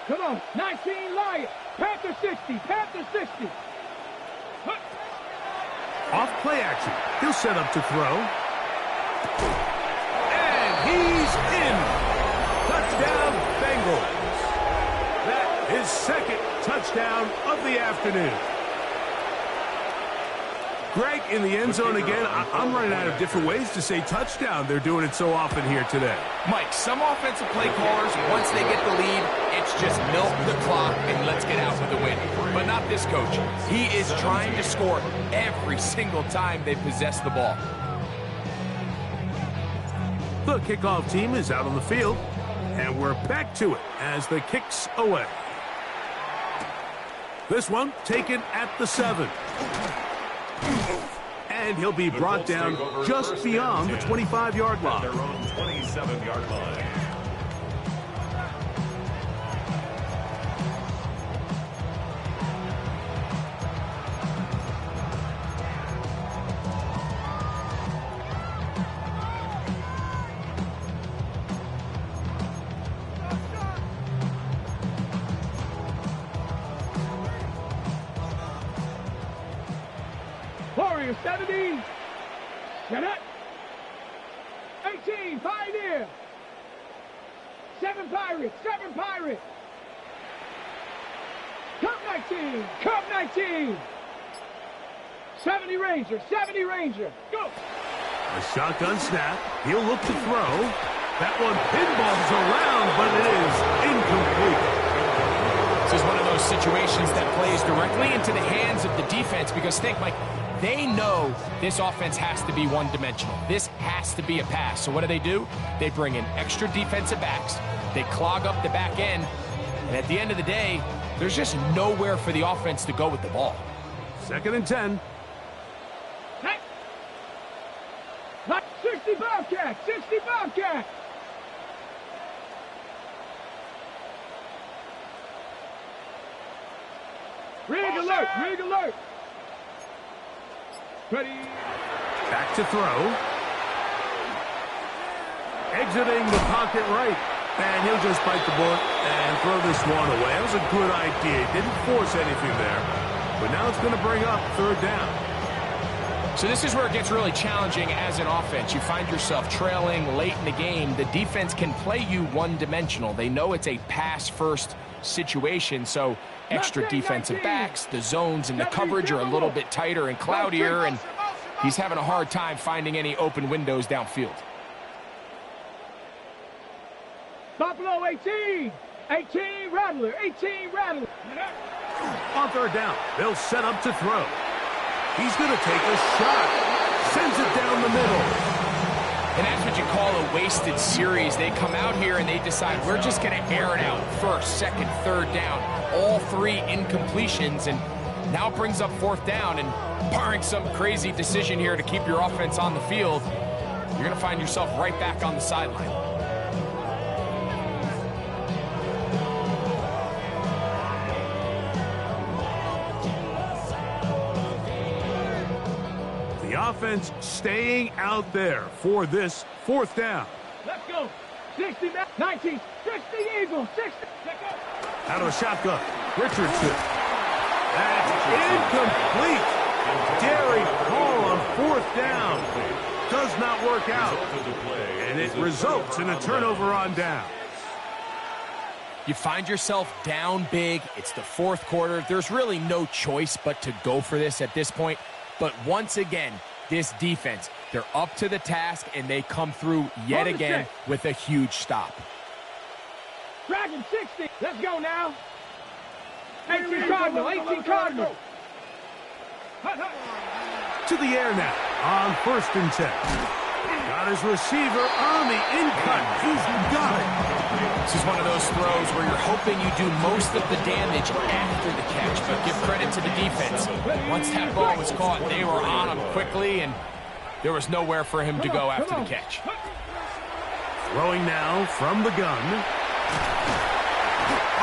Come on. 19 Lions. Panther 60. Panther 60. Off play action. He'll set up to throw. And he's in. Touchdown, Bengals. That is second touchdown of the afternoon. Greg, in the end zone again, I'm running out of different ways to say touchdown. They're doing it so often here today. Mike, some offensive play callers, once they get the lead, it's just milk the clock and let's get out with the win. But not this coach. He is trying to score every single time they possess the ball. The kickoff team is out on the field, and we're back to it as the kick's away. This one taken at the 7. And he'll be brought down just beyond the 25-yard line. Their own 27-yard line. Warrior 70. Get it. 18. Pioneer. 7 Pirates. 7 Pirates. Cup 19. Cup 19. 70 Ranger. 70 Ranger. Go. A shotgun snap. He'll look to throw. That one pinballs around, but it is incomplete. This is one of those situations that plays directly into the hands of the defense because think, Mike, They know this offense has to be one-dimensional. This has to be a pass. So what do? They bring in extra defensive backs. They clog up the back end. And at the end of the day, there's just nowhere for the offense to go with the ball. 2nd and 10. 60 Bobcat! 60 Bobcat! Rig alert! Rig alert! Ready! Back to throw. Exiting the pocket right. And he'll just bite the bullet and throw this one away. That was a good idea. Didn't force anything there. But now it's going to bring up 3rd down. So this is where it gets really challenging as an offense. You find yourself trailing late in the game. The defense can play you one-dimensional. They know it's a pass-first situation, so extra defensive backs, the zones and the coverage are a little bit tighter and cloudier, and he's having a hard time finding any open windows downfield. Buffalo 18! 18 Rattler! 18 Rattler! On 3rd down, they'll set up to throw. He's going to take a shot. Sends it down the middle. And that's what you call a wasted series. They come out here and they decide we're just going to air it out. 1st, 2nd, 3rd down. All 3 incompletions. And now it brings up 4th down. And barring some crazy decision here to keep your offense on the field, you're going to find yourself right back on the sideline. Offense staying out there for this 4th down. Let's go. 60, 19, 60 Eagles, 60. Out of a shotgun, Richardson. That's incomplete. Derry Hall on 4th down. Does not work out. And it results in a turnover on down. You find yourself down big. It's the 4th quarter. There's really no choice but to go for this at this point. But once again, this defense, they're up to the task, and they come through yet again with a huge stop. Dragon 60. Let's go now. 18 Cardinal. 18 Cardinal. To the air now on 1st and 10. Got his receiver on the in-cut. He's got it. This is one of those throws where you're hoping you do most of the damage after the catch, but give credit to the defense. Once that ball was caught, they were on him quickly, and there was nowhere for him to go after the catch. Throwing now from the gun.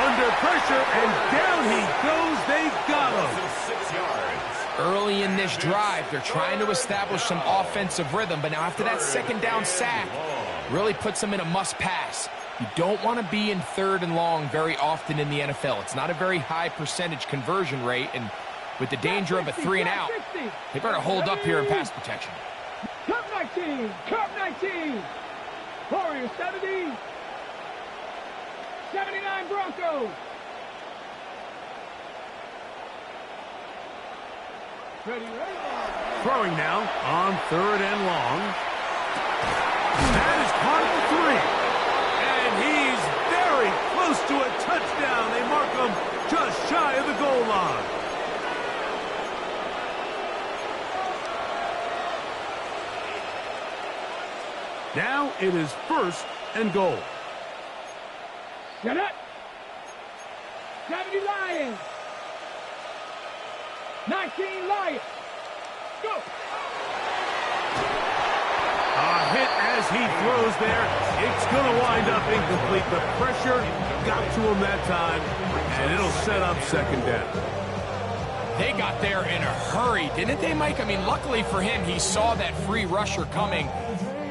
Under pressure, and down he goes. They got him. 6 yards. Early in this drive, they're trying to establish some offensive rhythm, but now after that 2nd down sack, really puts them in a must-pass. You don't want to be in 3rd and long very often in the NFL. It's not a very high percentage conversion rate, and with the danger of a 3 and out, they better hold up here in pass protection. Cup 19, Cup 19. Warriors 70, 79 Broncos. Ready. Throwing now on 3rd and long. That is caught at 3. And he's very close to a touchdown. They mark him just shy of the goal line. Now it is 1st and goal. Get it. 70 Lions. 19 Lions. Go. A hit as he throws there. It's going to wind up incomplete. The pressure got to him that time, and it'll set up 2nd down. They got there in a hurry, didn't they, Mike? I mean, luckily for him, he saw that free rusher coming,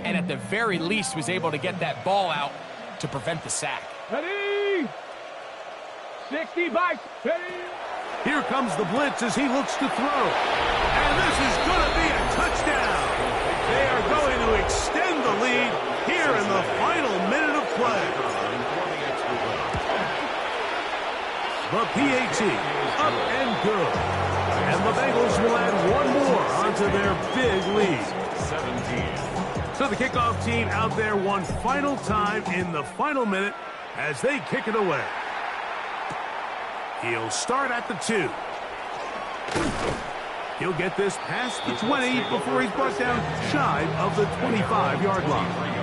and at the very least was able to get that ball out to prevent the sack. Ready. 60 by 30. Here comes the blitz as he looks to throw. And this is going to be a touchdown. They are going to extend the lead here in the final minute of play. The PAT up and good. And the Bengals will add one more onto their big lead. 17. So the kickoff team out there one final time in the final minute as they kick it away. He'll start at the 2. He'll get this past the 20 before he's brought down shy of the 25-yard line.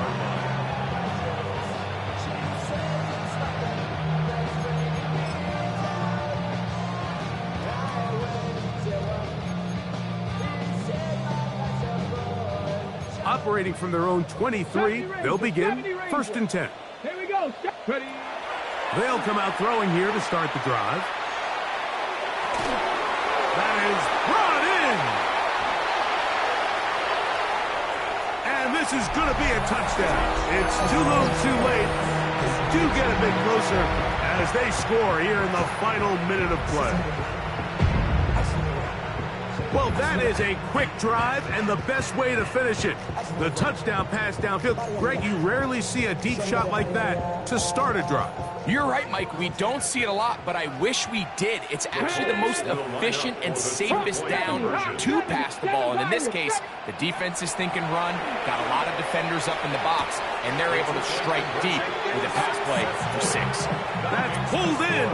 Operating from their own 23, they'll begin 1st and 10. Here we go. Ready. They'll come out throwing here to start the drive. That is brought in. And this is going to be a touchdown. It's too little too late. Do get a bit closer as they score here in the final minute of play. Well, that is a quick drive and the best way to finish it. The touchdown pass downfield. Greg, you rarely see a deep shot like that to start a drive. You're right, Mike. We don't see it a lot, but I wish we did. It's actually the most efficient and safest down to pass the ball. And in this case, the defense is thinking run, got a lot of defenders up in the box, and they're able to strike deep with a pass play for 6. That's pulled in,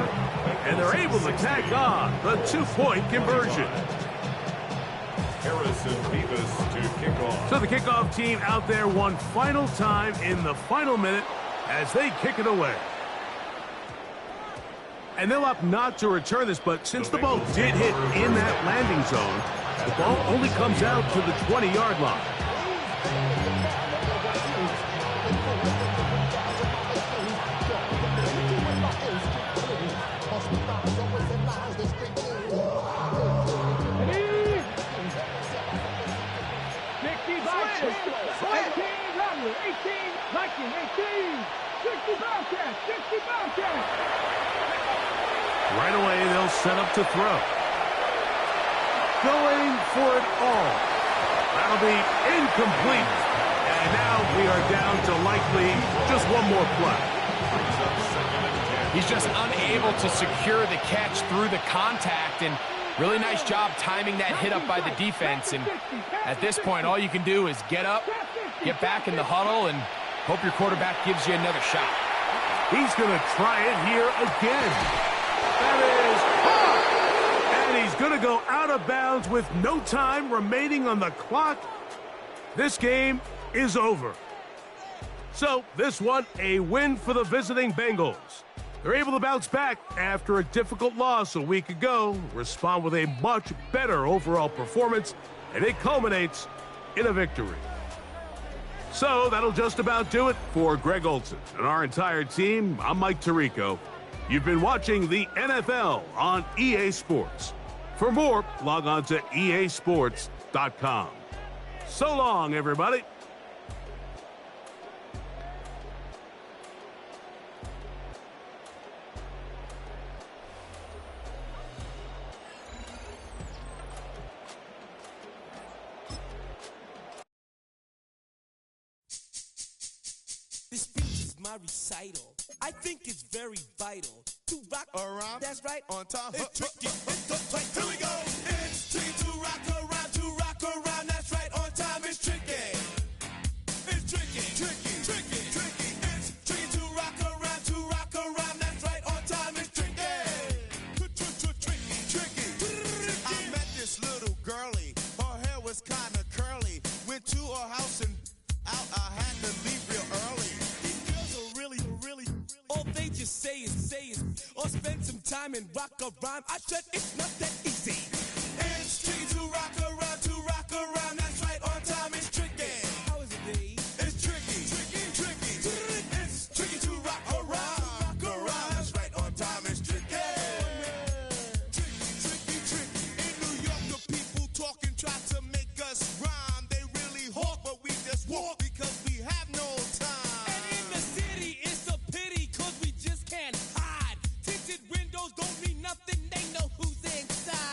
and they're able to tack on the 2-point conversion. Harrison Beavis to kickoff. So the kickoff team out there one final time in the final minute as they kick it away. And they'll opt not to return this, but since the ball did hit in that landing zone, the ball only comes out to the 20-yard line. Right away, they'll set up to throw. Going for it all. That'll be incomplete. And now we are down to likely just one more play. He's just unable to secure the catch through the contact, and really nice job timing that hit up by the defense. And at this point, all you can do is get up, get back in the huddle, and hope your quarterback gives you another shot. He's going to try it here again. That is hard. And he's going to go out of bounds with no time remaining on the clock. This game is over. So this one, a win for the visiting Bengals. They're able to bounce back after a difficult loss a week ago, respond with a much better overall performance, and it culminates in a victory. So that'll just about do it for Greg Olson and our entire team. I'm Mike Tirico. You've been watching the NFL on EA Sports. For more, log on to easports.com. So long, everybody. This speech is my recital. I think it's very vital to rock around. That's right. On time. It's tricky. It's tight. Here we go. It's tricky to rock around. To rock around. That's right. On time. It's tricky. It's tricky. Tricky. Tricky. Tricky. It's tricky to rock around. To rock around. That's right. On time. It's tricky. Tricky. Tricky. I met this little girlie. Her hair was kind of curly. Went to her house and out. I had to leave real early. All they just say is, or spend some time and rock a rhyme. I said it's not that easy. It's tricky to rock around, that's right, on time it's tricky. How is it, Dave? It's tricky, tricky. It's tricky to rock around, that's right, on time it's tricky. Tricky. In New York, the people talking try to make us rhyme. They really hawk, but we just walk because we have no time. And in the city, it's a pity. Can't hide. Tinted windows don't mean nothing. They know who's inside.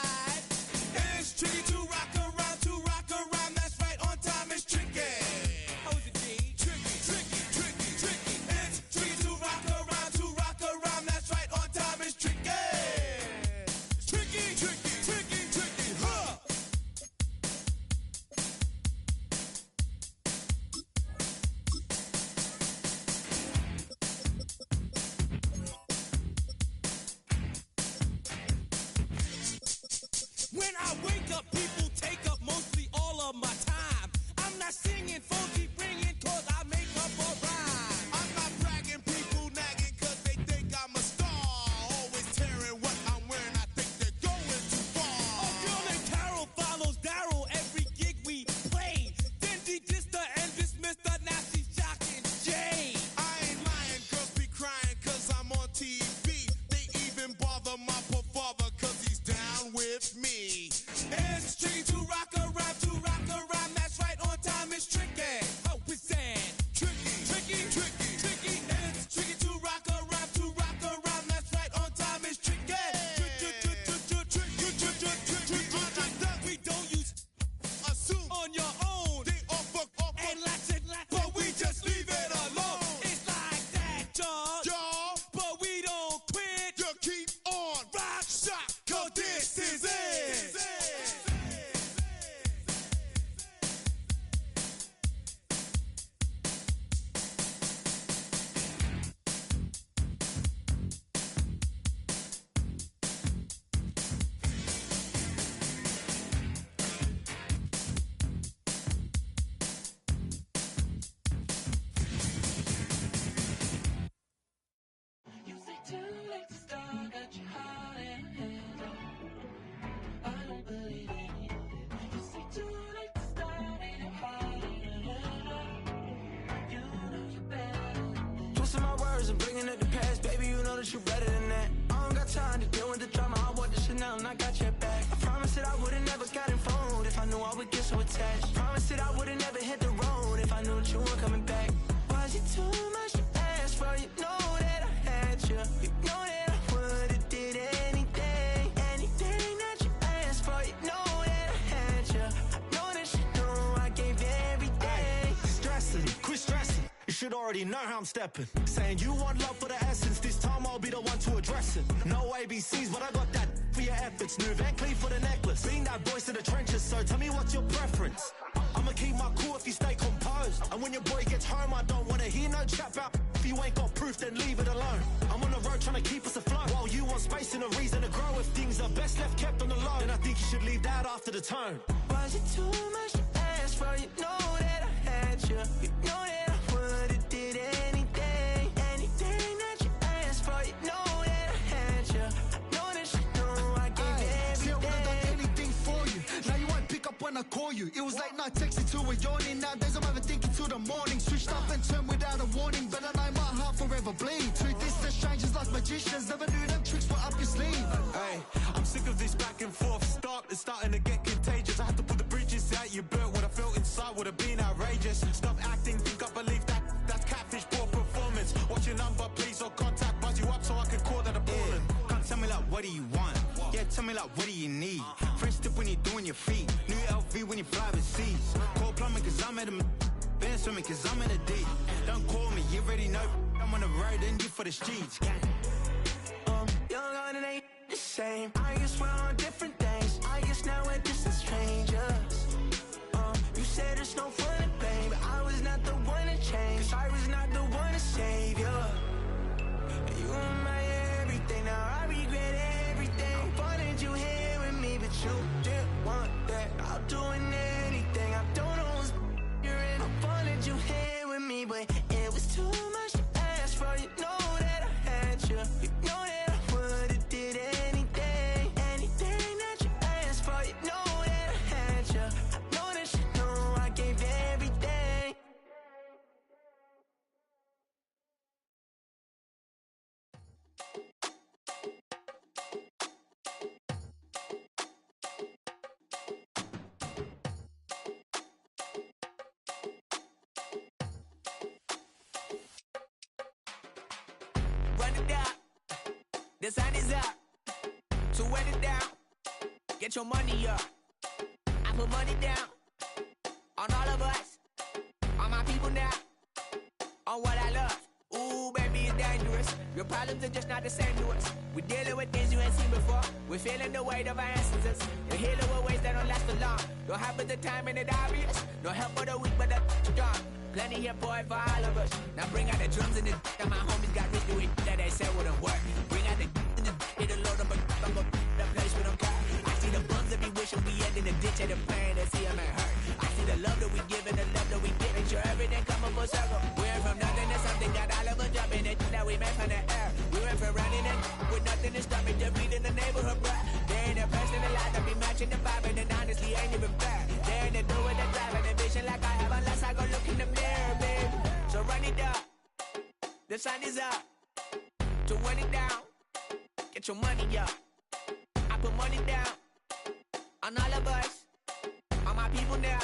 wasn't bringing up the past, baby, you know that you're better than that. I don't got time to deal with the drama, I want the Chanel and I got your back. I promise that I would've never got involved if I knew I would get so attached. I promise that I would've never hit the road if I knew that you weren't coming back. Was it too much to ask for? You know that I had you. You know that I would've did anything, anything that you asked for. You know that I had you. I know that you know I gave everything. Stressing, quit stressing. You should already know how I'm stepping. Saying you want love for the essence, this time I'll be the one to address it. No ABCs, but I got that for your efforts. New Van Cleef for the necklace. Being that voice in the trenches, so tell me what's your preference. I'ma keep my cool if you stay composed. And when your boy gets home, I don't wanna hear no chat about if you ain't got proof, then leave it alone. I'm on the road trying to keep us afloat, while you want space and a reason to grow. If things are best left kept on the low, then I think you should leave that after the tone. Was it too much to ask for? You know that I had you. You know that I would've did anything, anything that you asked for. You know that I had you. I know that you know I gave everything. See, I would've done anything for you. Now you won't pick up when I call you. It was late night texting till we're yawning. Nowadays I'm overthinking till the morning. Switched up and turned without a warning, but I know my heart forever bleed. Two distant strangers like magicians, never knew them tricks were up your sleeve. Hey, I'm sick of this back and forth start. It's starting to get contagious. I had to put the bridges out you built. What I felt inside would have been outrageous. Stop acting, think I believe that. That's catfish, poor performance. What's your number, please, or contact. Buzz you up so I can call that appalling. Can't tell me like, what do you want? Yeah, tell me like, what do you need? French tip when you're doing your feet. New LV when you fly overseas. Call plumbing cause I'm at a been swimming cause I'm in a deep. Don't call me, you already know. I'm on the road and you for the streets. Young and it ain't the same. I guess we're on different things. I guess now we're distant strangers. You said there's no fun to blame, but I was not the one to change. 'Cause I was not the one to save you. You were my everything, now I regret everything. I wanted you here with me, but you didn't want that. I'm doing anything, I don't know what's you're in. I wanted you here with me, but it was too much to ask for. You know that I had you. You know that I would've did anything, anything that you asked for. You know that I had you. I know that you know I gave everything. Run it down, the sun is up, so wet it down, get your money up. I put money down on all of us, on my people now, on what I love. Ooh, baby, it's dangerous. Your problems are just not the same to us. We're dealing with things you ain't seen before. We're feeling the weight of our ancestors. We're healing with ways that don't last for long. Don't have the time and it obvious. No help for the weak, but the strong. Plenty here, boy, for all of us. Now bring out the drums and the that my homies got rich doing that they said wouldn't work. Bring out the and the hit a load of I'm gonna the place with them car. I see the bums that be wishing we end in the ditch and the pain that see them ain't hurt. I see the love that we give and the love that we get. Make sure everything come up full circle. We went from nothing to something, got all of us jumping it that we met from the air. We went from running it with nothing to stop me, just beating the neighborhood, bruh. They ain't the person alive that be matching the vibe, and then honestly ain't even fair. They ain't the do with the drive and the vision like I have unless I go look in the mirror, babe. So run it up, the sun is up, to run it down, get your money up. I put money down on all of us, on my people now,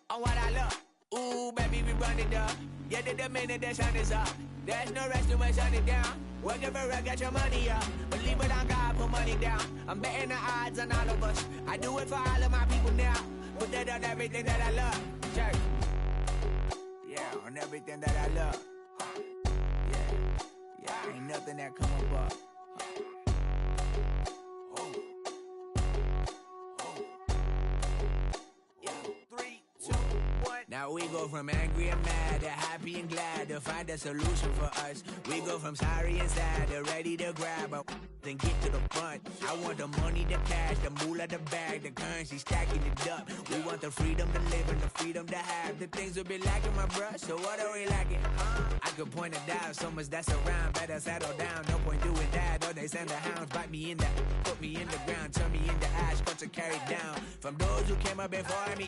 on what I love. Ooh, baby, we run it up. Yeah, the minute the sun is up, there's no rest to my sun it down. Working for real, get your money up. Believe it on God, put money down. I'm betting the odds on all of us. I do it for all of my people now. Put that on everything that I love. Church. Yeah, on everything that I love. Yeah, ain't nothing that come up. Now we go from angry and mad to happy and glad to find a solution for us. We go from sorry and sad to ready to grab up then get to the front. I want the money, the cash, the moolah, the bag, the currency, stacking it up. We want the freedom to live and the freedom to have. The things will be lacking, my bruh, so what are we lacking? I could point it out, so much that's around. Better settle down, no point doing that. Or they send the hounds, bite me in the, put me in the ground, turn me into ash, culture carried down. From those who came up before me,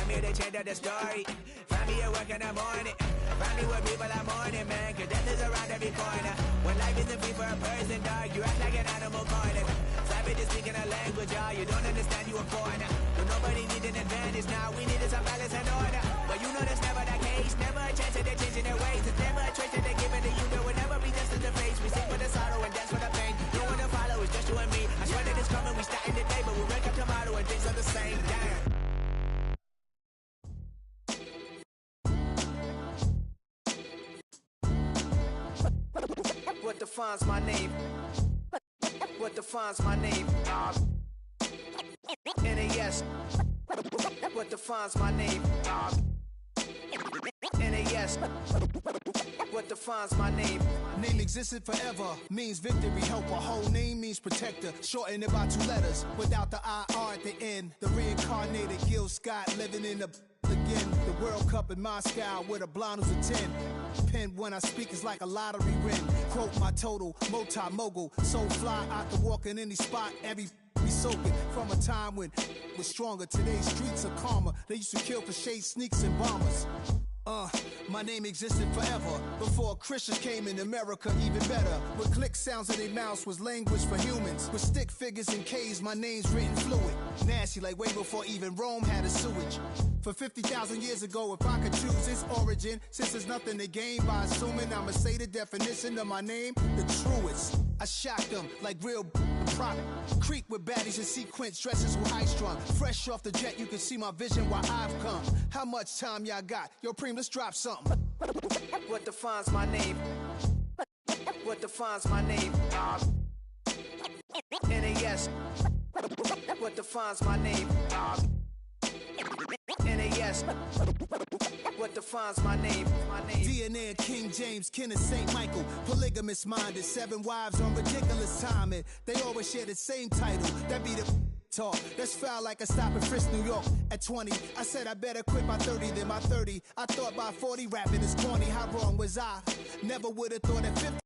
I'm here to change up the story. Find me at work in the morning. Find me where people are mourning, man, cause death is around every corner. When life isn't free for a person, dog, you act like an animal cornered. Savage is speaking a language, y'all, you don't understand, you a foreigner. But nobody needs an advantage now, we needed some balance and order. But you know that's never the case, never a chance that they're changing their ways. It's never a choice that they're giving to you, there will never be just in the face. We sing for the sorrow and dance for the pain. No one to follow, it's just you and me. I swear that it's coming, we starting today, but we'll wake up tomorrow and things are the same. Damn. What defines my name? What defines my name? NAS. What defines my name? NAS. What defines my name? Name existed forever, means victory, helper. Whole name means protector, shortened it by 2 letters, without the IR at the end. The reincarnated Gil Scott living in the again. The World Cup in Moscow with a blind who's a 10. Pen when I speak is like a lottery win. Quote my total, multi-mogul. So fly, I can walk in any spot, every be soaking. From a time when was stronger, today's streets are calmer. They used to kill for shade sneaks and bombers. My name existed forever. Before Christians came in America, even better. With click sounds in their mouths was language for humans. With stick figures and K's, my name's written fluid. Nasty like way before even Rome had a sewage. For 50,000 years ago, if I could choose its origin, since there's nothing to gain by assuming, I'ma say the definition of my name, the truest. I shocked them like real product. Creep with baddies in sequence, dresses with high strung. Fresh off the jet, you can see my vision while I've come. How much time y'all got? Yo, Preem, let's drop something. What defines my name? What defines my name? NAS. What defines my name? NAS. What defines my name? DNA of King James, kin of St. Michael. Polygamous minded, 7 wives on ridiculous timing. They always share the same title. That be the talk. That's foul like a stop in Frisk, New York. At 20, I said I better quit by 30 than by 30. I thought by 40 rapping is corny. How wrong was I? Never would have thought at 50.